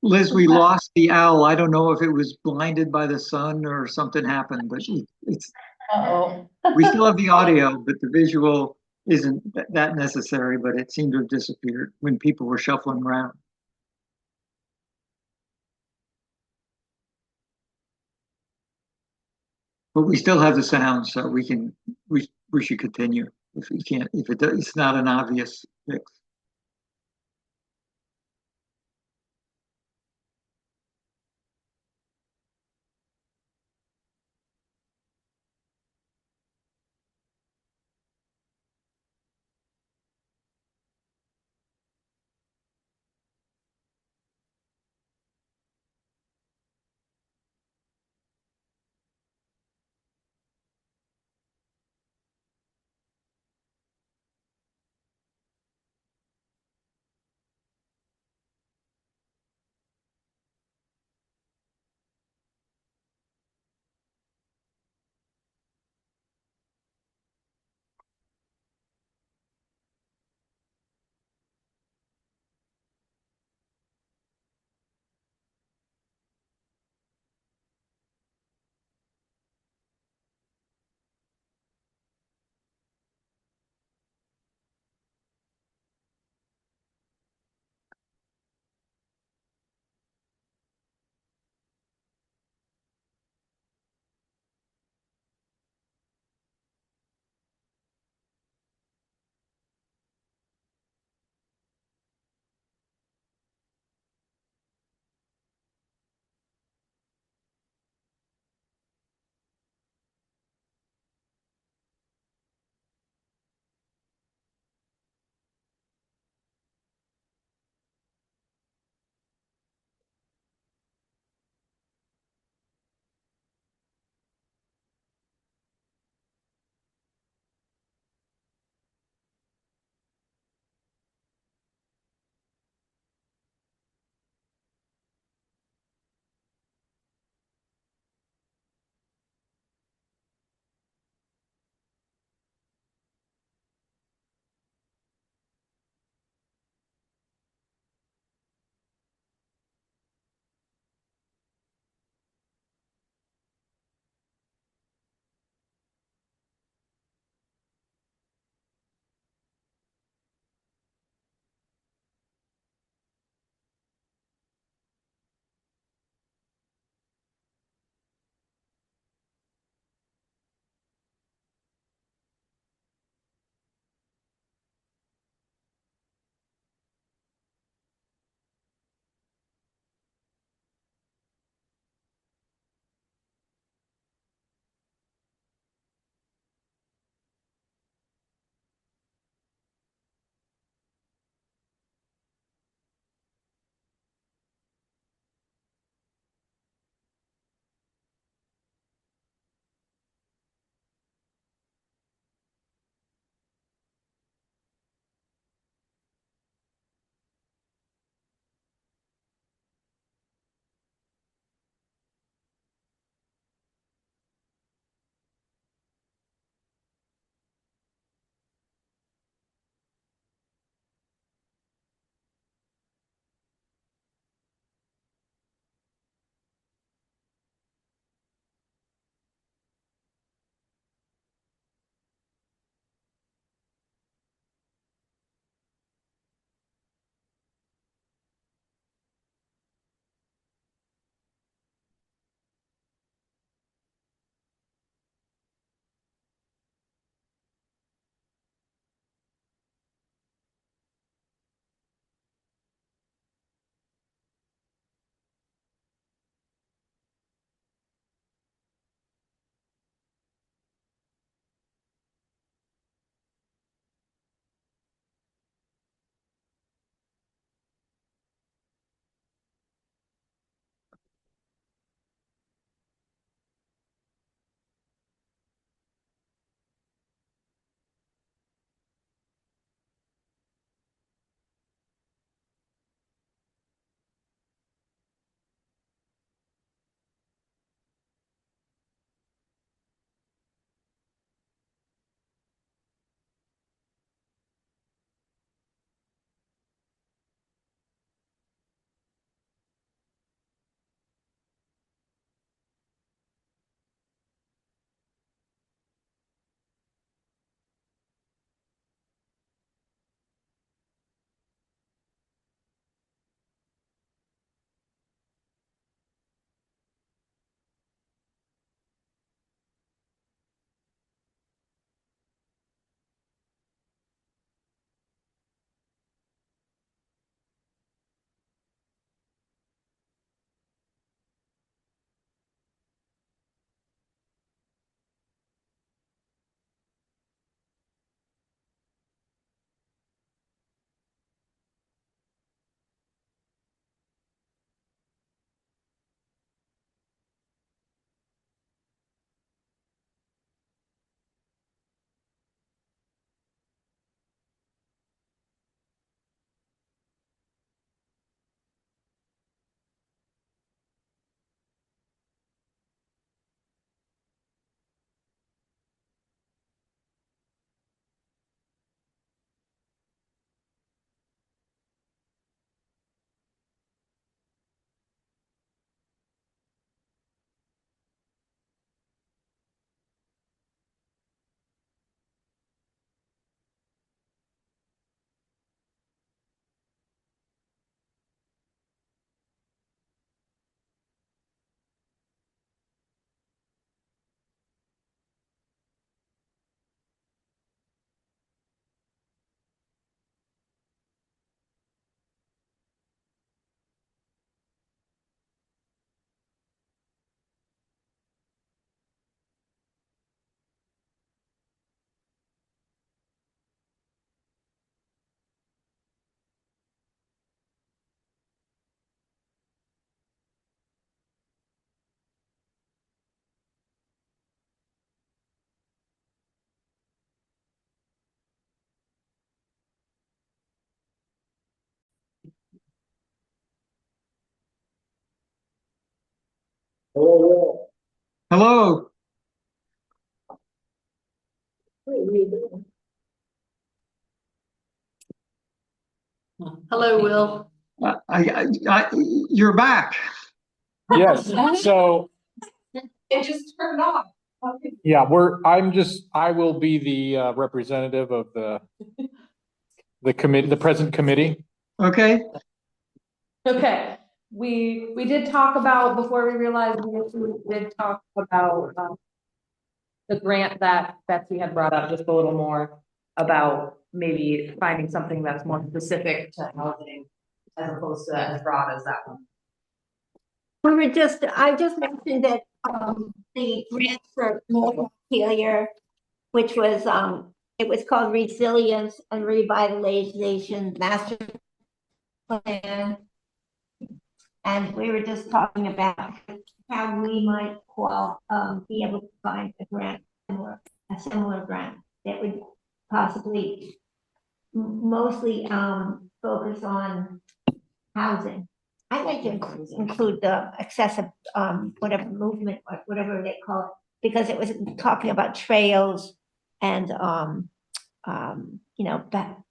Liz, we lost the owl. I don't know if it was blinded by the sun or something happened, but Uh-oh. we still have the audio, but the visual isn't that necessary, but it seemed to have disappeared when people were shuffling around. But we still have the sound, so we should continue if we can't, it's not an obvious fix. Hello. Hello, Will. You're back. Yes, so, It just turned off. yeah, I will be the representative of the committee, the present committee. Okay. Okay, we did talk about, before we realized we did talk about, the grant that Betsy had brought up, just a little more about maybe finding something that's more specific to housing as opposed to as broad as that one. I just mentioned that, the grant for Montpelier, which was, it was called Resilience and Revitalization Master Plan. And we were just talking about how we might be able to find a grant, or a similar grant that would possibly mostly, focus on housing. I'd like to include the excessive, whatever movement, whatever they call it, because it was talking about trails and,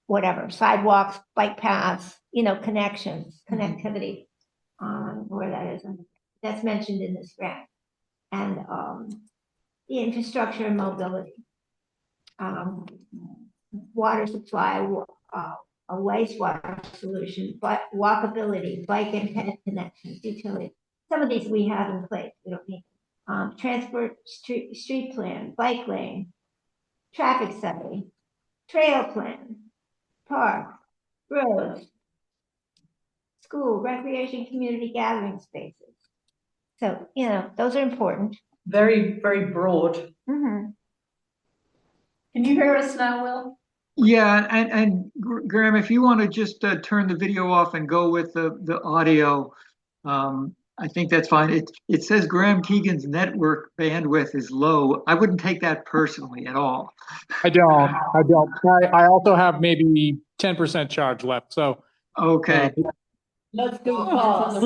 whatever, sidewalks, bike paths, connectivity, where that is, and that's mentioned in this grant. And, the infrastructure and mobility. Water supply, a wastewater solution, but walkability, bike and ped connections, utility. Some of these we have in place, we don't need. Transport, street plan, bike lane, traffic study, trail plan, park, roads, school, recreation, community gathering spaces. So, those are important. Very, very broad. Mhm. Can you hear us now, Will? Yeah, and Graham, if you want to just turn the video off and go with the audio, I think that's fine. It says Graham Keegan's network bandwidth is low. I wouldn't take that personally at all. I don't. I also have maybe 10% charge left, so. Okay. Let's go fast.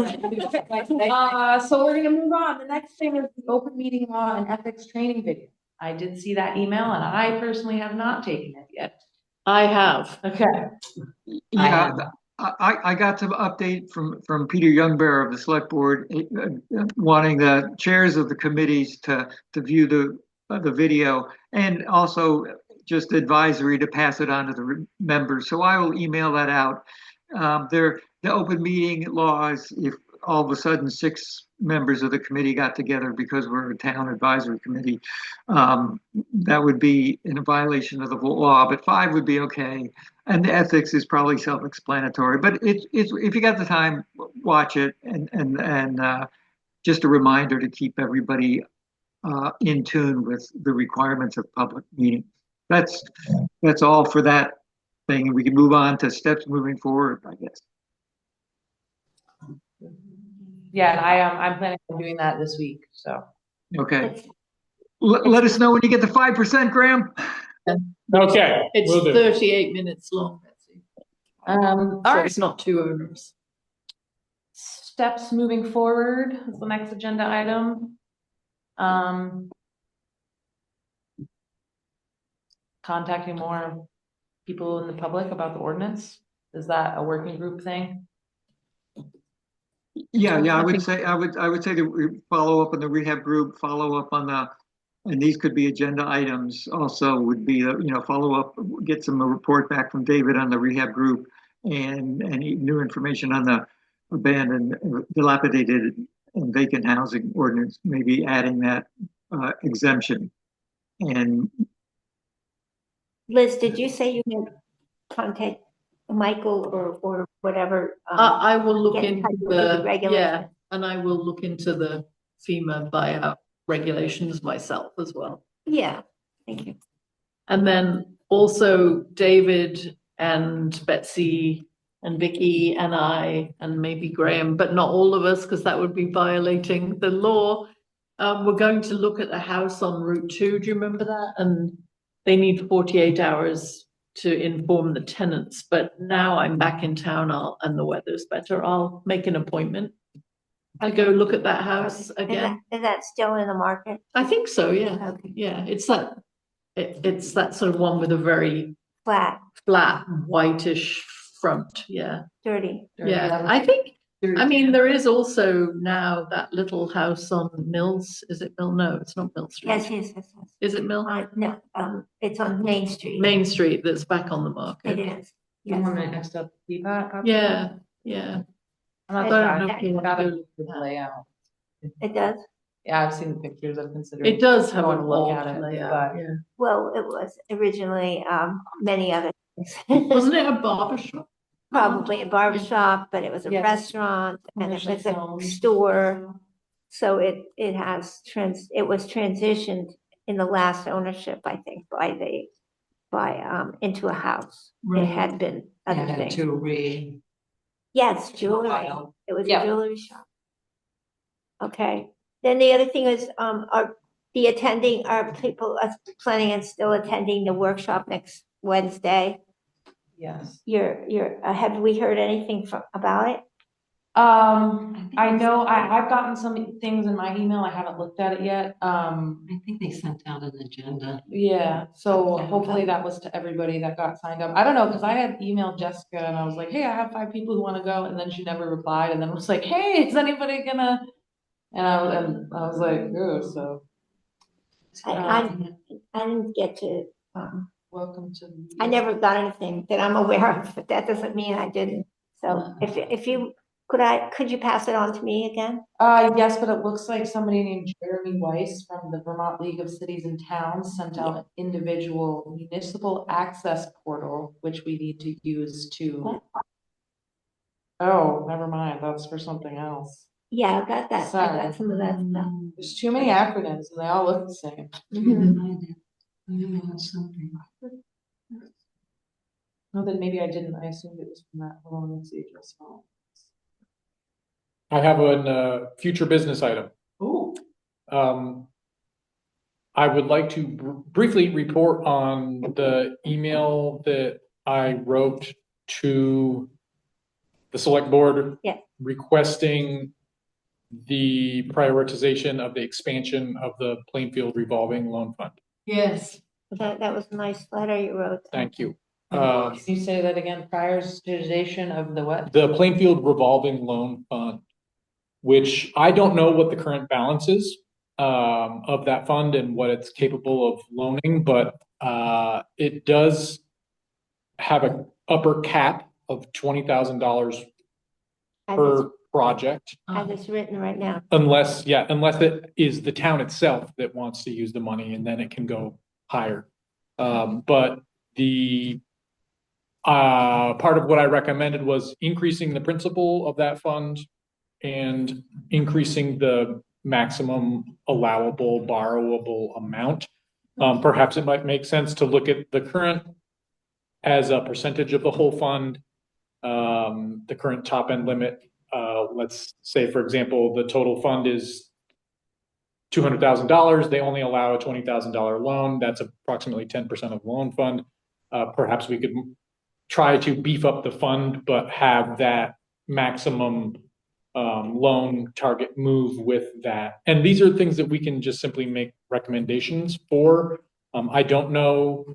So we're gonna move on. The next thing is the open meeting law and ethics training video. I did see that email and I personally have not taken it yet. I have. Okay. Yeah, I got some update from Peter Youngbear of the Select Board, wanting the chairs of the committees to view the video, and also just advisory to pass it on to the members. So I will email that out. The open meeting laws, if all of a sudden 6 members of the committee got together because we're a town advisory committee, that would be in a violation of the law, but 5 would be okay. And the ethics is probably self-explanatory, but it's if you got the time, watch it, and just a reminder to keep everybody in tune with the requirements of public meetings. That's all for that thing, and we can move on to steps moving forward, I guess. Yeah, I'm planning on doing that this week, so. Okay. Let us know when you get the 5%, Graham. Okay. It's Will do. 38 minutes long, Betsy. All So right, it's not too onerous. steps moving forward is the next agenda item. Contacting more people in the public about the ordinance. Is that a working group thing? Yeah, I would say that we follow up on the rehab group, follow up on and these could be agenda items also would be, follow up, get some report back from David on the rehab group, and any new information on the abandoned, dilapidated and vacant housing ordinance, maybe adding that exemption. And Liz, did you say you had contact Michael or whatever? I will look get in into touch with the regulations. and I will look into the FEMA buyout regulations myself as well. Yeah, thank you. And then also David and Betsy and Vicky and I and maybe Graham, but not all of us, because that would be violating the law. We're going to look at the house on Route 2. Do you remember that? And they need 48 hours to inform the tenants. But now I'm back in town, and the weather's better. I'll make an appointment. I go look at that house Is again. that still in the market? I think so, yeah. Okay. Yeah, it's that sort of one with a very Flat, flat, whitish front, yeah. dirty. Yeah, I think, I mean, there is also now that little house on Mills, is it Mill? No, it's not Mill Street. Yes. Is it Mill? No, it's on Main Street. Main Street that's back on the It market. is. The Yes. one right next to the PHAC. Yeah, yeah. I'm I not don't sure. know if you want Got to a go look at good that. layout. It does. Yeah, I've seen the pictures. I've considered. It does have going an to look old at it, layout, but- yeah. Well, it was originally, many other things. Wasn't it a barber shop? Probably a barber shop, but it was a Yes. restaurant and it Commercial was a zone. store. So it was transitioned in the last ownership, I think, into a house. It Right. had been other things. jewelry. Yes, jewelry. While. It was a Yeah. jewelry shop. Okay, then the other thing is, are people planning on still attending the workshop next Wednesday? Yes. Have we heard anything about it? I know, I've gotten some things in my email. I haven't looked at it yet. I think they sent out an agenda. Yeah, so Okay. hopefully that was to everybody that got signed up. I don't know, because I had emailed Jessica and I was like, hey, I have 5 people who want to go, and then she never replied, and then was like, hey, is anybody gonna? And I was like, oh, so. I didn't get to, Welcome to. I never got anything that I'm aware of, but that doesn't mean I didn't. So if you, could you pass it on to me again? Yes, but it looks like somebody named Jeremy Weiss from the Vermont League of Cities and Towns sent out an individual municipal access portal, which we need to use to. What? Oh, never mind, that's for something else. Yeah, I got that. I Sorry. got some of that stuff. There's too many acronyms and they all look the same. Mhm. Something. No, then maybe I didn't, I assumed it was from that, hold on, let's see, just. I have a future business item. Oh. I would like to briefly report on the email that I wrote to the select board. Yeah. Requesting the prioritization of the expansion of the Plainfield revolving loan fund. Yes. That was a nice letter you wrote. Thank you. Can you say that again, prioritization of the what? The Plainfield revolving loan fund, which I don't know what the current balance is of that fund and what it's capable of loaning, but it does have an upper cap of $20,000 per project. As it's written right now. Unless it is the town itself that wants to use the money, and then it can go higher. But the part of what I recommended was increasing the principal of that fund and increasing the maximum allowable borrowable amount. Perhaps it might make sense to look at the current as a percentage of the whole fund. The current top end limit, let's say, for example, the total fund is $200,000. They only allow a $20,000 loan. That's approximately 10% of the loan fund. Perhaps we could try to beef up the fund, but have that maximum loan target move with that. And these are things that we can just simply make recommendations for. I don't know.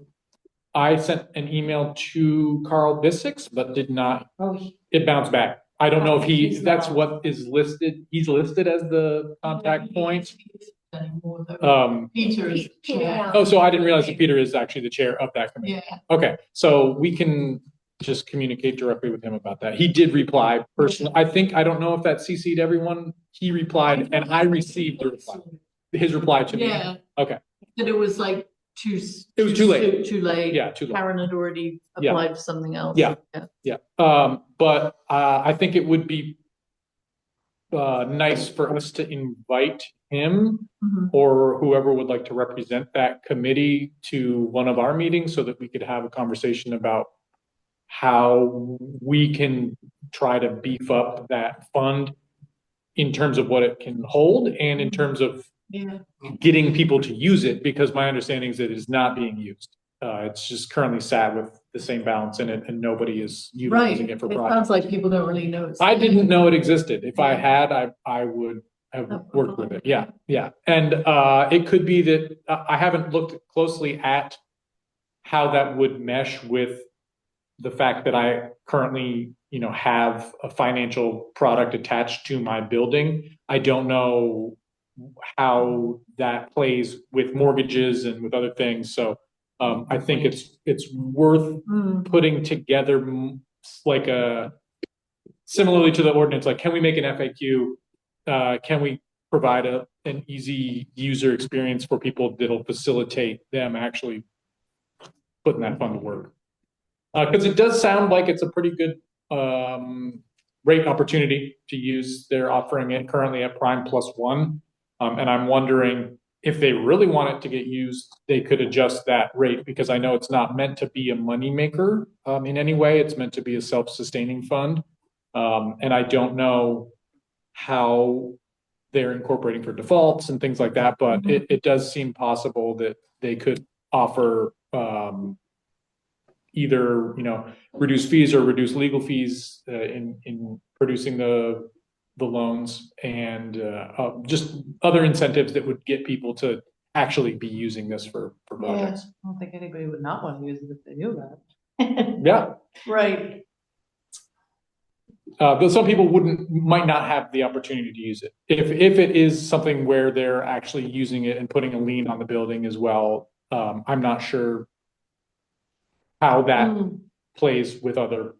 I sent an email to Carl Bissix, but did not. It bounced back. I don't know if that's what is listed. He's listed as the contact point. Peter is. Yeah. Oh, so I didn't realize that Peter is actually the chair of that committee. Yeah. Okay, so we can just communicate directly with him about that. He did reply personally. I don't know if that CC'd everyone. He replied and I received the reply, his reply to me. Yeah. Okay. That it was like It was too late. Too late. Yeah, too late. Karen had already Yeah. applied for something else. Yeah. Yeah. But I think it would be nice for us to invite him Mhm. or whoever would like to represent that committee to one of our meetings so that we could have a conversation about how we can try to beef up that fund in terms of what it can hold and in terms of Yeah. getting people to use it, because my understanding is that it is not being used. It's just currently sat with the same balance in it and nobody is Right, utilizing it it for sounds projects. like people don't really know it's. I there. didn't know it existed. If I had, I would have worked with it. Yeah, yeah. And it could be that I haven't looked closely at how that would mesh with the fact that I currently, have a financial product attached to my building. I don't know how that plays with mortgages and with other things. So I think it's worth putting together like similarly to the ordinance, like, can we make an FAQ? Can we provide an easy user experience for people that'll facilitate them actually putting that fund to work? Because it does sound like it's a pretty good rate opportunity to use. They're offering it currently at Prime +1. And I'm wondering if they really want it to get used, they could adjust that rate, because I know it's not meant to be a moneymaker in any way. It's meant to be a self-sustaining fund. And I don't know how they're incorporating for defaults and things like that, but it does seem possible that they could offer either, reduce fees or reduce legal fees in producing the loans, and just other incentives that would get people to actually be using this for projects. I don't think anybody would not want to use it if they knew about it. Yeah. Right. But some people might not have the opportunity to use it. If it is something where they're actually using it and putting a lien on the building as well, I'm not sure how that plays with other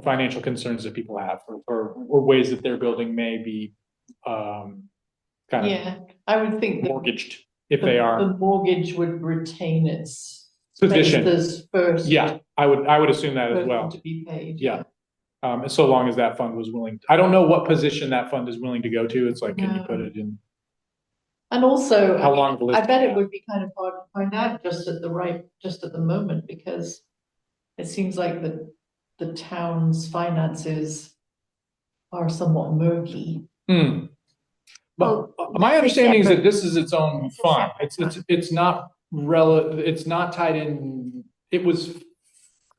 financial concerns that people have, or ways that their building may be kind of I would think mortgaged if they are. The mortgage would retain its Position. as first. Yeah, I would assume that as person well. To be paid. Yeah. So long as that fund was willing. I don't know what position that fund is willing to go to. It's like, can you put it in? And also, How long will I bet it would be kind of hard to find out just at the moment, because it seems like the town's finances are somewhat murky. But my understanding is that this is its own fund. It's not it's not tied in. It was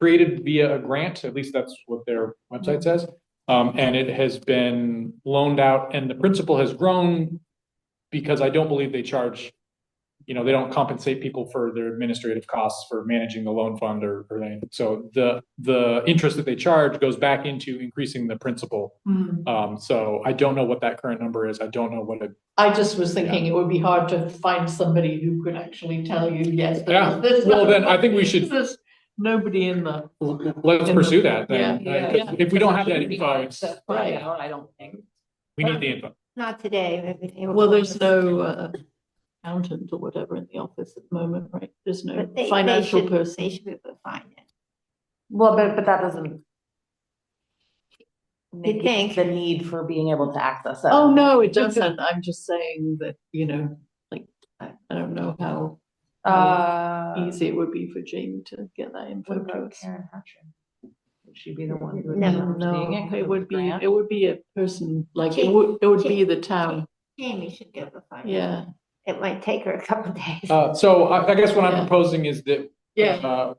created via a grant, at least that's what their website says. And it has been loaned out, and the principal has grown because I don't believe they charge, they don't compensate people for their administrative costs for managing the loan fund or anything. So the interest that they charge goes back into increasing the principal. So I don't know what that current number is. I don't know what I just was thinking it would be hard to find somebody who could actually tell you, yes. Yeah. Well, then I think we should. There's nobody in the. Let's pursue that. Then. Yeah. If we don't have that info, it's right. I don't think. We need the info. Not today. Maybe Well, there's no accountant or whatever in the office at the moment, right? There's no financial person. They should be able to find it. Well, but that doesn't You think? the need for being able to access it. Oh, no, it doesn't. I'm just saying that, like, I don't know how easy it would be for Jamie to get that info to us. Karen Hutchin? Would she be the one who would No, it would be, grant? it would be a person, like, it would be the town. Jamie should be able to find it. Yeah. It might take her a couple of days. So I guess what I'm Yeah. proposing is that, Yeah.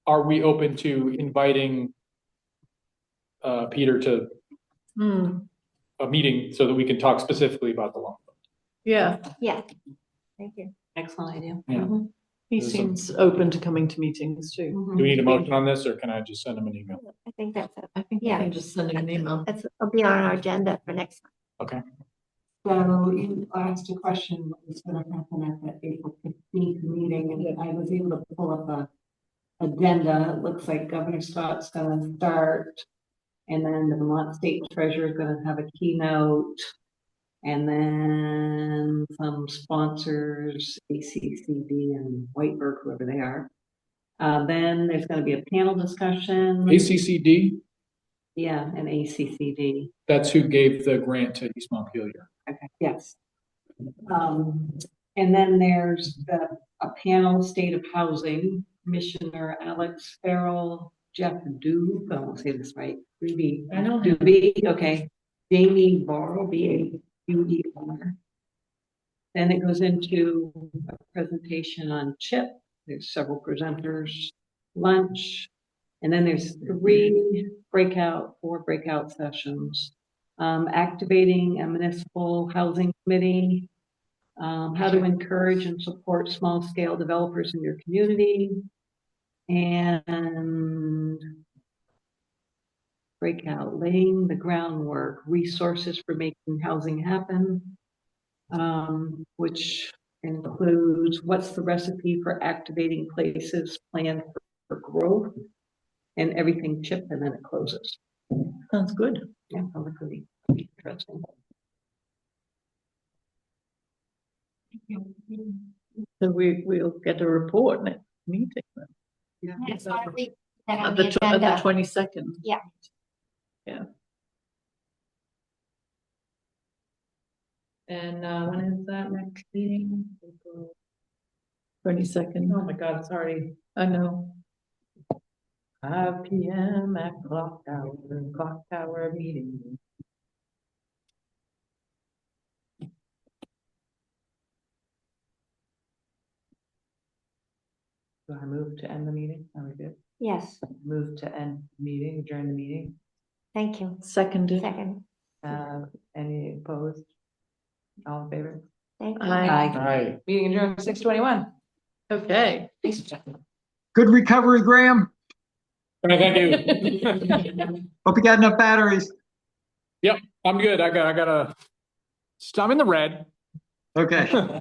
are we open to inviting Peter to a meeting so that we can talk specifically about the loan? Yeah. Yeah. Thank you. Excellent idea. Yeah. He seems open to coming to meetings too. Do we need a motion on this, or can I just send him an email? I think that's it. I think Yeah. I can just send him an email. It'll be on our agenda for next time. Okay. So you asked a question, what was gonna happen at the April 15th meeting, and I was able to pull up a agenda. It looks like Governor Scott's gonna start, and then the Vermont State Treasurer is gonna have a keynote, and then some sponsors, ACCD and Whiteberg, whoever they are. Then there's gonna be a panel discussion. ACCD, Yeah, and ACCD. that's who gave the grant to East Montpelier. Okay, yes. And then there's a panel, State of Housing, Commissioner Alex Farrell, Jeff Dube, I won't say this right, Ruby. I know. Dube, okay, Jamie Barr, B-A-U-E-R. Then it goes into a presentation on CHIP. There's several presenters. lunch. And then there's four breakout sessions. Activating a municipal housing committee, how to encourage and support small scale developers in your community, and breakout, laying the groundwork, resources for making housing happen, which includes what's the recipe for activating places planned for growth, and everything chip, and then it closes. Sounds good. Yeah, sounds pretty interesting. So we'll get a report next meeting then. Yes, I'll leave that on At the the agenda. 22nd. Yeah. Yeah. And, when is that next meeting? 22nd. Oh my God, it's already I know. 5 PM at clock tower meeting. Do I move to end the meeting? Are we good? Yes, Move to end meeting, adjourn the meeting. thank you. Seconded. Second, Any opposed? All in favor? thank you. Aye. Meeting adjourned 6:21. Okay. Good recovery, Graham. Thank you. Hope you got enough batteries. I'm good. I'm in the red. Okay.